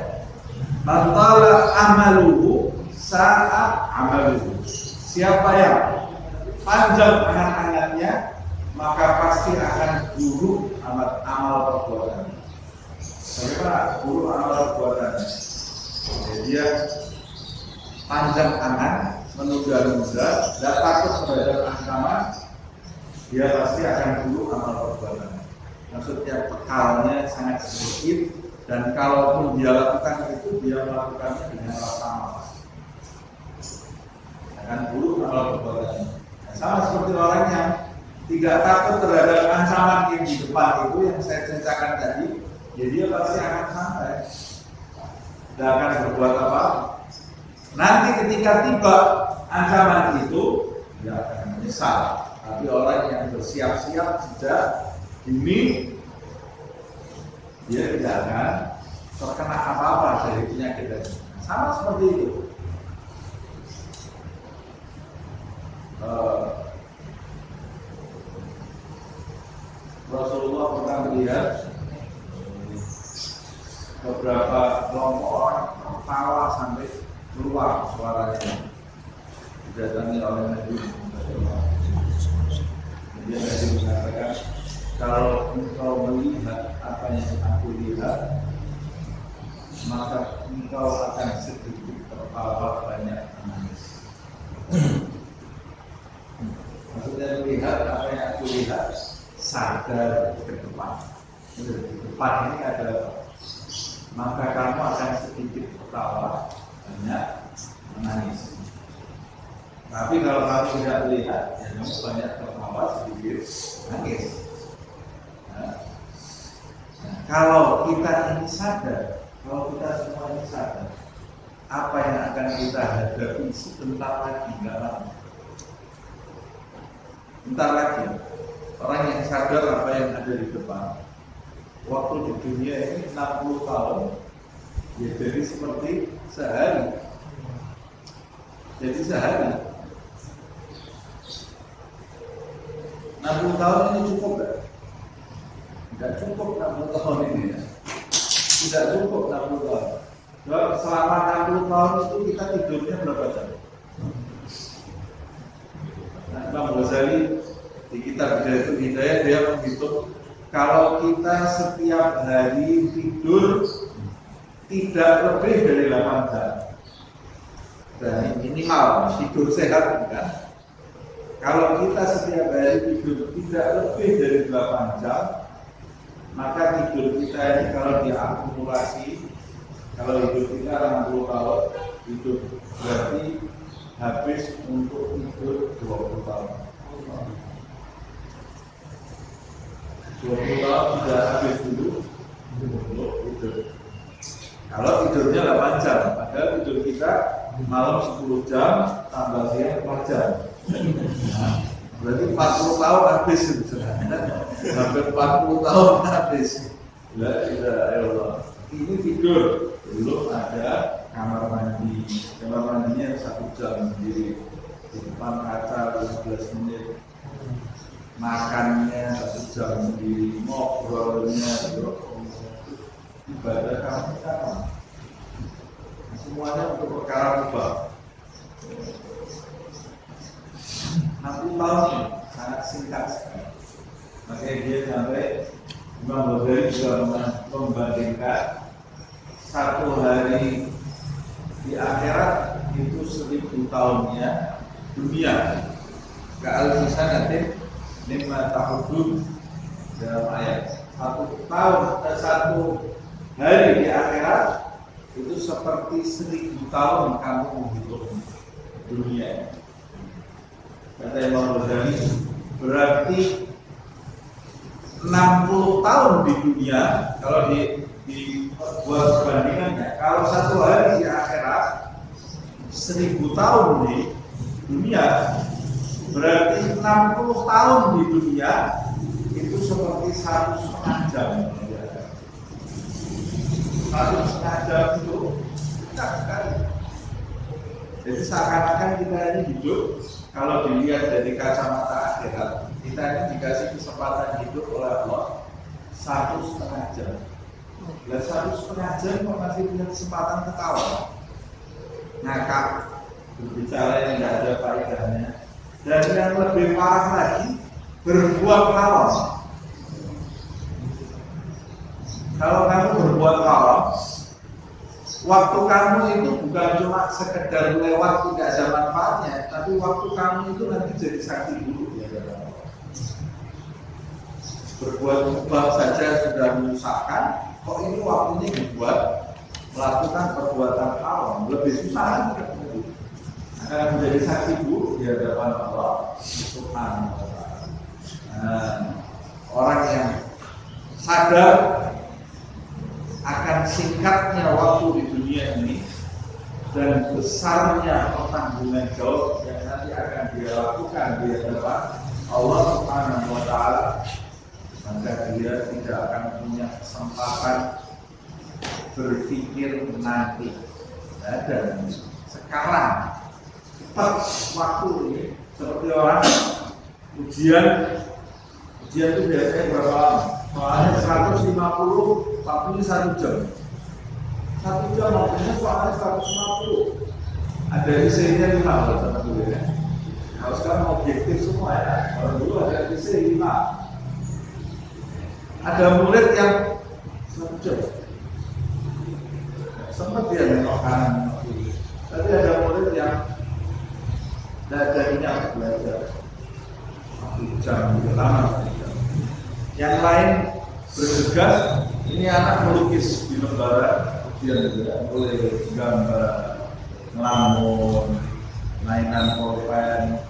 Man qala amaluhu saat amaluhu. Siapa yang panjang angan-angannya, maka pasti akan buruk amal perbuatannya. Bagaimana buruk amal perbuatannya? Jadi dia panjang angan, menunda-nunda, tidak takut terhadap ancaman, dia pasti akan buruk amal perbuatannya. Maksudnya bekalnya sangat sedikit, dan kalaupun dia lakukan itu, dia melakukannya dengan rasa malas. Akan buruk amal perbuatannya. Nah, sama seperti orang yang tidak takut terhadap ancaman yang di depan itu yang saya ceritakan tadi, ya dia pasti akan santai, tidak akan berbuat apa. Nanti ketika tiba ancaman itu, dia akan menyesal. Tapi orang yang bersiap-siap sejak dini, dia tidak akan terkena apa-apa dari penyakit tadi. Sama seperti itu. Allah pernah melihat beberapa kelompok orang tertawa sampai keluar suaranya, didatangi oleh Nabi Muhammad. Kemudian Nabi mengatakan, kalau engkau melihat apa yang aku lihat, maka engkau akan sedikit tertawa, banyak menangis. Maksudnya melihat apa yang aku lihat, sadar ke depan. Di depan ini ada, maka kamu akan sedikit tertawa, banyak menangis. Tapi kalau kamu tidak melihat, ya kamu banyak tertawa, sedikit nangis. Nah, kalau kita ini sadar, kalau kita semua ini sadar, apa yang akan kita hadapi sebentar lagi, nggak lama. Bentar lagi, orang yang sadar apa yang ada di depan. Waktu di dunia ini 60 tahun, ya jadi seperti sehari. Jadi sehari. 60 tahun ini cukup gak? Tidak cukup 60 tahun ini ya. Tidak cukup 60 tahun. Selama 60 tahun itu kita tidurnya berapa jam? Nah, Imam Ghazali di kitab Bidayatul Hidayah dia menghitung kalau kita setiap hari tidur tidak lebih dari 8 jam. Dan minimal tidur sehat kan? Kalau kita setiap hari tidur tidak lebih dari 8 jam, maka tidur kita ini kalau diakumulasi, kalau hidup kita 60 tahun, hidup berarti habis untuk tidur 20 tahun. 20 tahun sudah habis dulu untuk tidur. Kalau tidurnya 8 jam, padahal tidur kita malam 10 jam, tambah siang 4 jam. Nah, berarti 40 tahun habis itu. Hampir 40 tahun habis. La ilaha illallah. Ini tidur, belum ada kamar mandi. Kamar mandinya 1 jam sendiri. Di depan kaca 15 menit. Makannya 1 jam sendiri. Ngobrolnya ibadah kamu kapan? Semuanya untuk perkara ubah. 60 tahun ini sangat singkat sekali. Makanya dia sampai Imam Ghazali juga membandingkan 1 hari di akhirat itu 1000 tahunnya dunia. Kealfisan nanti 5 tahun dalam ayat 1 hari di akhirat itu seperti 1000 tahun kamu menghitung dunia. Kata Imam Ghazali, berarti 60 tahun di dunia, kalau dibuat perbandingannya, kalau 1 hari di akhirat 1000 tahun di dunia, berarti 60 tahun di dunia itu seperti 1,5 jam. 1,5 jam itu dekat sekali. Jadi seakan-akan kita ini hidup, kalau dilihat dari kacamata akhirat, kita ini dikasih kesempatan hidup oleh Allah 1,5 jam. Dan 1,5 jam kok masih punya kesempatan ketawa, ngakak, berbicara yang tidak ada faedahnya, dan yang lebih parah lagi, berbuat haram. Kalau kamu berbuat haram, waktu kamu itu bukan cuma sekedar lewat tidak ada manfaatnya, tapi waktu kamu itu nanti jadi saksi buruk ya. Berbuat mubah saja sudah menyusahkan, kok ini waktunya dibuat melakukan perbuatan haram, lebih susah lagi. Akan menjadi saksi buruk di hadapan Allah Subhanahu wa Ta'ala. Orang yang sadar akan singkatnya waktu di dunia ini dan besarnya pertanggungan jawab yang nanti akan dia lakukan di hadapan Allah Subhanahu wa Ta'ala, maka dia tidak akan punya kesempatan berpikir nanti. Dan sekarang cepat waktu ini, seperti orang ujian itu biasanya berapa lama? Soalnya 150, waktunya 1 jam. 1 jam waktunya soalnya 150. Ada isinya 5 kalau sama dulu ya. Kalau sekarang objektif semua ya. Kalau dulu ada isi 5. Ada murid yang 1 jam. Sempat dia nengok kanan kiri. Tapi ada murid yang dadanya belajar 1 jam lama. Yang lain bergegas, ini anak melukis di lembaran, dia juga boleh gambar ngelamun, mainan pulpen,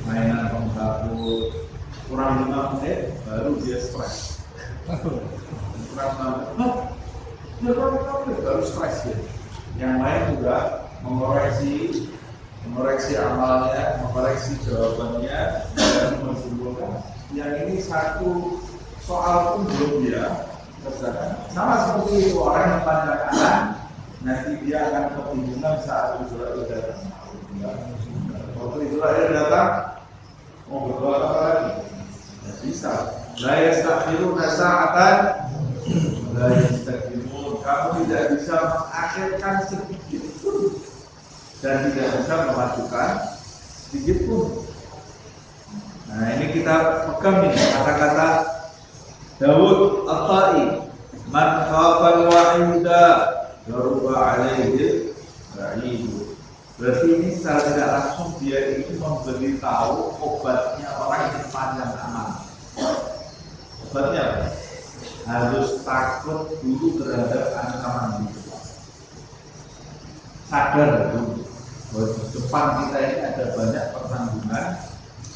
mainan penghapus, kurang 5 menit baru dia stres. Kurang 5 menit baru stres ya. Yang lain juga mengoreksi amalnya, mengoreksi jawabannya, dan menyimpulkan. Yang ini 1 soal pun belum dia kerjakan. Sama seperti itu, orang yang pandang kanan, nanti dia akan kebingungan saat Israel datang. Waktu Israel datang, mau berdoa apa lagi? Tidak bisa. La yastakhiruna sa'atan, la yastaqdimun. Kamu tidak bisa mengakhirkan sedikit pun dan tidak bisa memajukan sedikit pun. Nah, ini kita pegang nih kata-kata Dawud At-Tai, man khafal wa'ida daruba alaihi ra'idu. Berarti ini secara tidak langsung dia ini memberitahu obatnya orang yang panjang amal. Obatnya apa? Harus takut dulu terhadap ancaman hidup. Sadar dulu bahwa di depan kita ini ada banyak pertanggungan.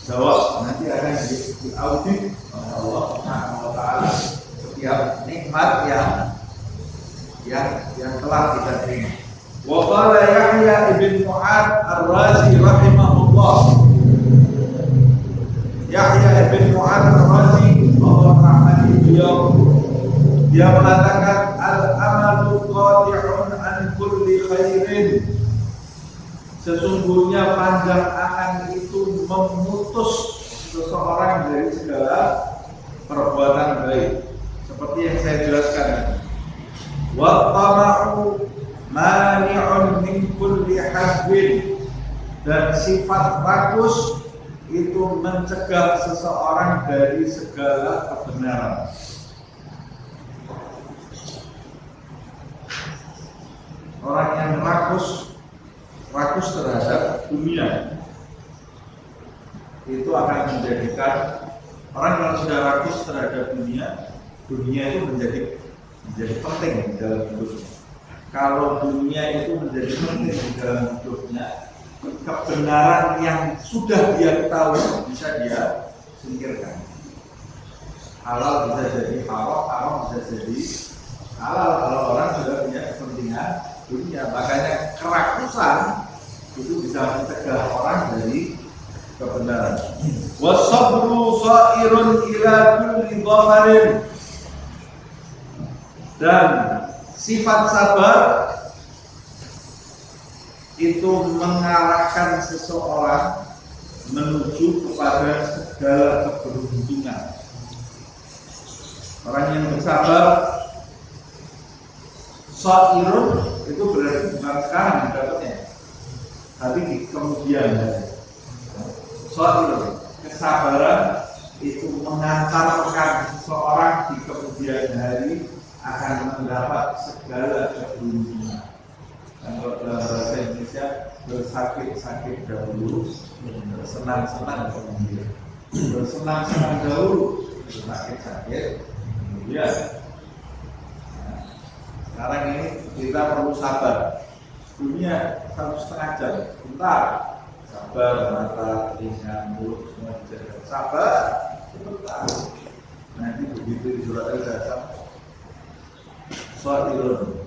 Jawab nanti akan diaudit oleh Allah Subhanahu wa taala setiap nikmat yang telah kita terima. Wa qala Yahya ibn Mu'ad Ar-Razi rahimahullah. Yahya ibn Mu'ad Ar-Razi Allah rahmati beliau, dia mengatakan al-amalu qati'un an kulli khairin. Sesungguhnya panjang angan itu memutus seseorang dari segala perbuatan baik. Seperti yang saya jelaskan. Wa tama'u mani'un min kulli hazbin. Dan sifat rakus itu mencegah seseorang dari segala kebenaran. Orang yang rakus terhadap dunia itu akan menjadikan orang yang sudah rakus terhadap dunia itu menjadi penting dalam hidupnya. Kalau dunia itu menjadi penting dalam hidupnya, kebenaran yang sudah dia ketahui bisa dia singkirkan. Halal bisa jadi haram bisa jadi halal kalau orang sudah punya kepentingan dunia. Makanya kerakusan itu bisa mencegah orang dari kebenaran. Wasabru sairun ila kulli dhafarin. Dan sifat sabar itu mengarahkan seseorang menuju kepada segala keberuntungan. Orang yang bersabar, sairun itu berarti bukan sekarang dapatnya, tapi di kemudian hari. Sairun, kesabaran itu mengantarkan seseorang di kemudian hari akan mendapat segala keberuntungan. Dan kalau dalam bahasa Indonesia, bersakit-sakit dahulu, bersenang-senang kemudian. Bersenang-senang dahulu, bersakit-sakit kemudian. Sekarang ini kita perlu sabar. Dunia 1,5 jam, bentar. Sabar, mata, telinga, mulut, semua dijaga. Sabar, bentar. Nanti begitu Israel datang, sairun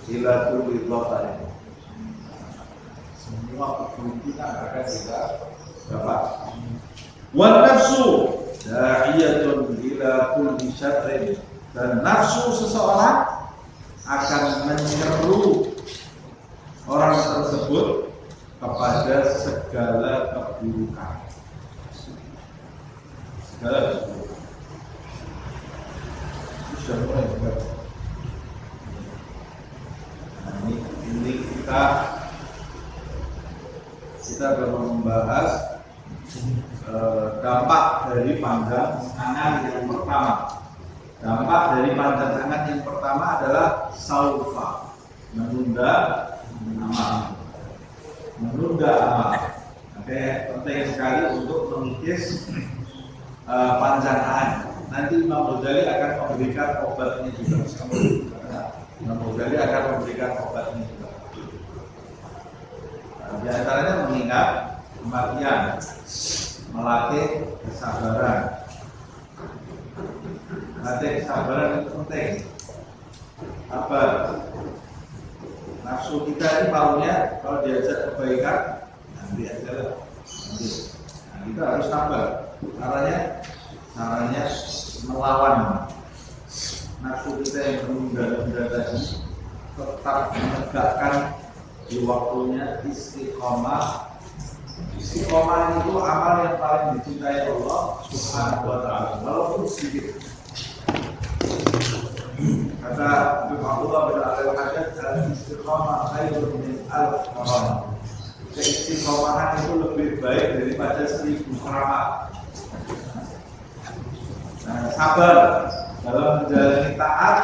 ila kulli dhafarin. Semua keberuntungan akan kita dapat. Wan nafsu da'iyatun ila kulli syarrin. Dan nafsu seseorang akan menyeru orang tersebut kepada segala keburukan. Segala keburukan. sudah mulai juga. Nah, ini kita akan membahas dampak dari pandang tangan yang pertama. Dampak dari pandang tangan yang pertama adalah saufa, menunda amal. Menunda amal. Oke, penting sekali untuk mengikis panjang tangan. Nanti Imam Ghazali akan memberikan obatnya juga. Imam Ghazali akan memberikan obatnya juga. Di antaranya mengingat kematian, melatih kesabaran. Melatih kesabaran itu penting. Sabar. Nafsu kita ini maunya kalau diajak kebaikan, nanti aja lah. Nah, kita harus sabar. Caranya melawan nafsu kita yang menunda-nunda tadi, tetap menegakkan di waktunya istiqomah. Istiqomah itu amal yang paling dicintai Allah Subhanahu wa ta'ala, walaupun sedikit. Kata Ibnu Abdullah bin Al-Hajjaj, al-istiqomah khairun min alf qaram. Keistiqomahan itu lebih baik daripada 1000 keramat. Nah, sabar dalam menjalani taat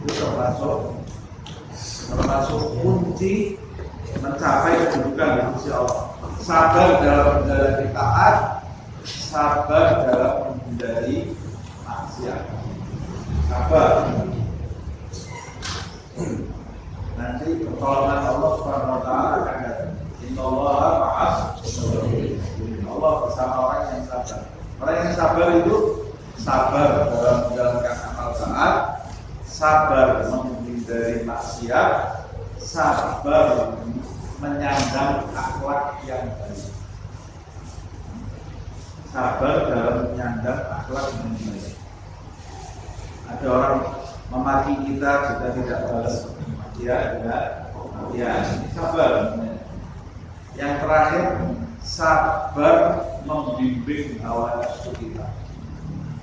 itu termasuk kunci mencapai kedudukan di sisi Allah. Sabar dalam menjalani taat, sabar dalam menghindari maksiat. Sabar. Nanti pertolongan Allah Subhanahu wa ta'ala akan datang. Innallaha ma'as sabirin. Allah bersama orang yang sabar. Orang yang sabar itu sabar dalam menjalankan amal taat, sabar menghindari maksiat, sabar menyandang akhlak yang baik. Sabar dalam menyandang akhlak yang baik. Ada orang memaki kita juga tidak balas dia dengan sabar. Yang terakhir, sabar membimbing hawa nafsu kita.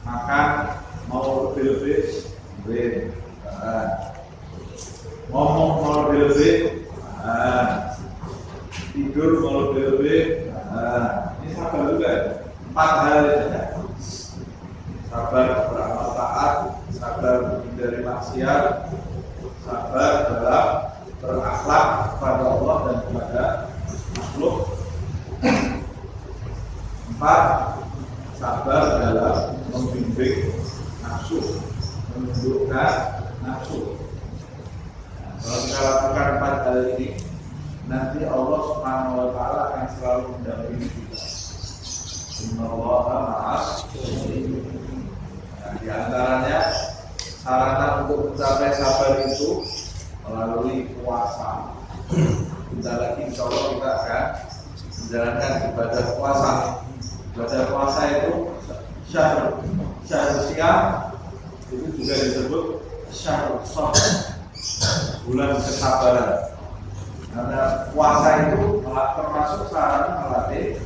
Makan mau lebih-lebih, ngomong mau lebih-lebih, tidur mau lebih-lebih. Ini sabar juga. 4 hal ini. Sabar beramal taat, sabar menghindari maksiat, sabar dalam berakhlak kepada Allah dan kepada makhluk. 4, sabar dalam membimbing nafsu, menundukkan nafsu. Nah, kalau kita lakukan 4 hal ini, nanti Allah Subhanahu wa ta'ala akan selalu mendampingi kita. Innallaha ma'as sabirin. Nah, di antaranya sarana untuk mencapai sabar itu melalui puasa. Bentar lagi insya Allah kita akan menjalankan ibadah puasa. Ibadah puasa itu syahrul siam, itu juga disebut syahrul sabr, bulan kesabaran. Karena puasa itu termasuk sarana melatih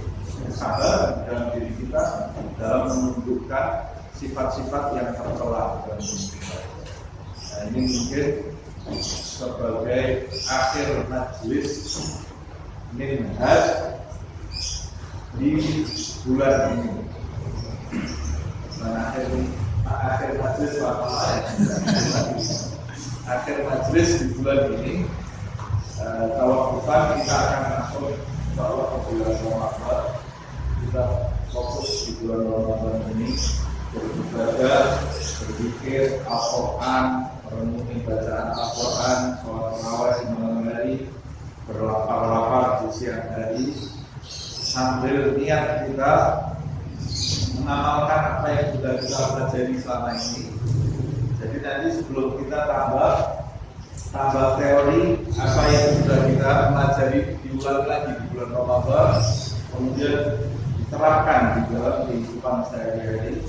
sabar dalam diri kita dalam menunjukkan sifat-sifat yang tercela dalam diri kita. Nah, ini mungkin sebagai akhir majelis minhaj di bulan ini. Dan akhir majelis akhir majelis di bulan ini. Kalau bukan kita akan masuk insyaAllah ke bulan Ramadan. Kita fokus di bulan Ramadan ini beribadah, berzikir Al-Quran, merenungi bacaan Al-Quran, sholat tarawih di malam hari, berlapar-lapar di siang hari, sambil niat kita mengamalkan apa yang sudah kita pelajari selama ini. Jadi nanti sebelum kita tambah teori apa yang sudah kita pelajari, diulang lagi di bulan Ramadan, kemudian diterapkan di dalam kehidupan sehari-hari.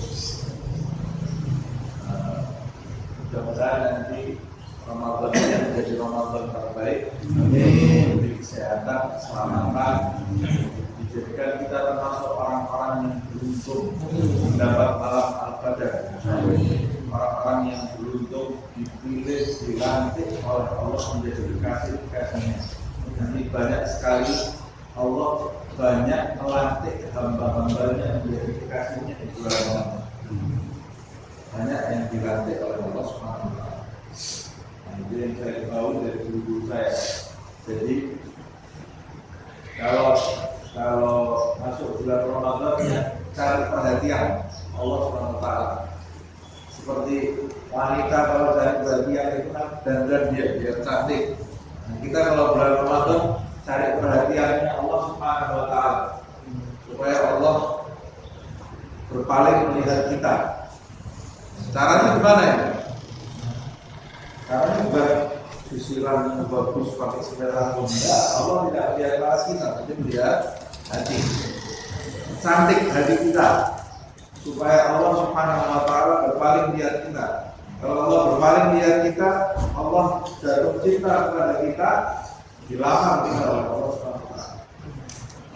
Mudah-mudahan nanti Ramadan ini menjadi Ramadan terbaik. Amin. Diberi kesehatan, keselamatan, dijadikan kita termasuk orang-orang yang beruntung mendapat malam Al-Qadar. Orang orang-orang yang beruntung dipilih, dilantik oleh Allah menjadi kekasih-kekasihnya. Nanti banyak sekali Allah banyak melantik hamba-hambanya menjadi kekasihnya di bulan Ramadan. Banyak yang dilantik oleh Allah Subhanahu wa Ta'ala. Nah, itu yang saya tahu dari guru saya. Jadi kalau masuk bulan Ramadan ya cari perhatian Allah Subhanahu wa Ta'ala. Seperti wanita kalau cari perhatian itu kan dandan dia cantik. Nah, kita kalau bulan Ramadan cari perhatiannya Allah Subhanahu wa Ta'ala supaya Allah berpaling melihat kita. Caranya gimana ya? Caranya bukan sisiran yang bagus pakai selera bunda. Allah tidak melihat kelas kita, tapi melihat hati. Cantik hati kita supaya Allah Subhanahu wa Ta'ala berpaling melihat kita. Kalau Allah berpaling melihat kita, Allah jatuh cinta kepada kita, dilamar kita oleh Allah Subhanahu wa Ta'ala.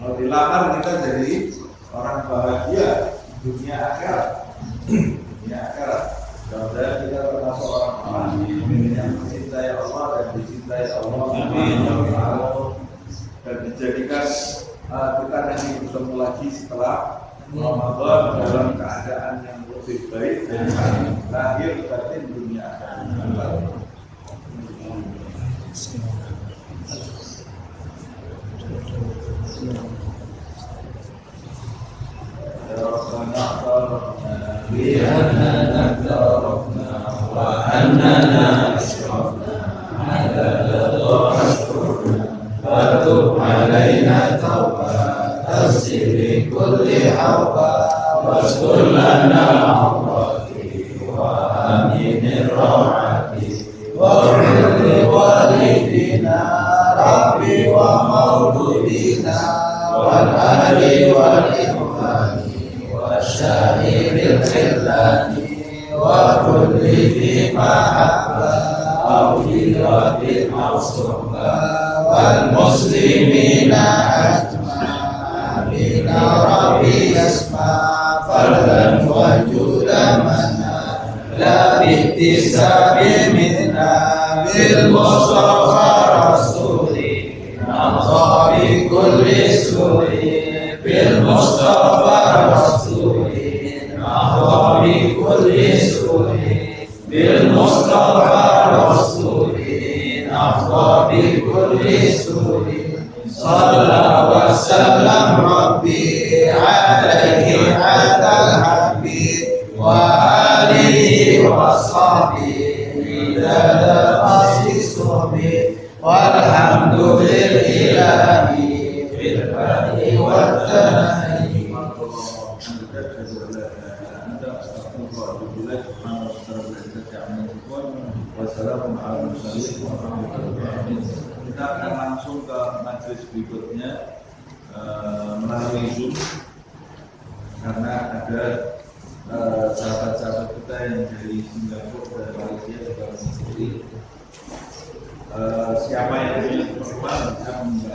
Kalau dilamar kita jadi orang bahagia dunia akhirat. Dunia akhirat. Mudah-mudahan kita termasuk orang-orang yang mencintai Allah dan dicintai Allah. Dan dijadikan kita nanti bertemu lagi setelah Ramadan dalam keadaan yang lebih baik dan lahir batin dunia akhirat. بأننا اقترفنا وأننا أشرفنا على رضا أشكرنا فتب علينا توبة تغسل بكل حوبة واستر لنا عورات وآمن الروعة واغفر لوالدينا ربي ومولودينا والأهل والإخوان والشهير الخلان وكل ذي محبة أو هجرة أو صحبة والمسلمين أجمعين ربي يسمع فردا وجود منا لا باكتساب منا بالمصطفى رسولي نرضى بكل سوء بالمصطفى رسولي نرضى بكل سوء بالمصطفى رسولي نرضى بكل سوء صلى وسلم ربي عليه على الحبيب وآله وصحبه إلى الأصل صحبه والحمد لله في البر والثناء. Kita akan langsung ke majelis berikutnya melalui Zoom karena ada sahabat-sahabat kita yang dari Singapura dan Malaysia juga mengikuti. Siapa yang ingin berperan bisa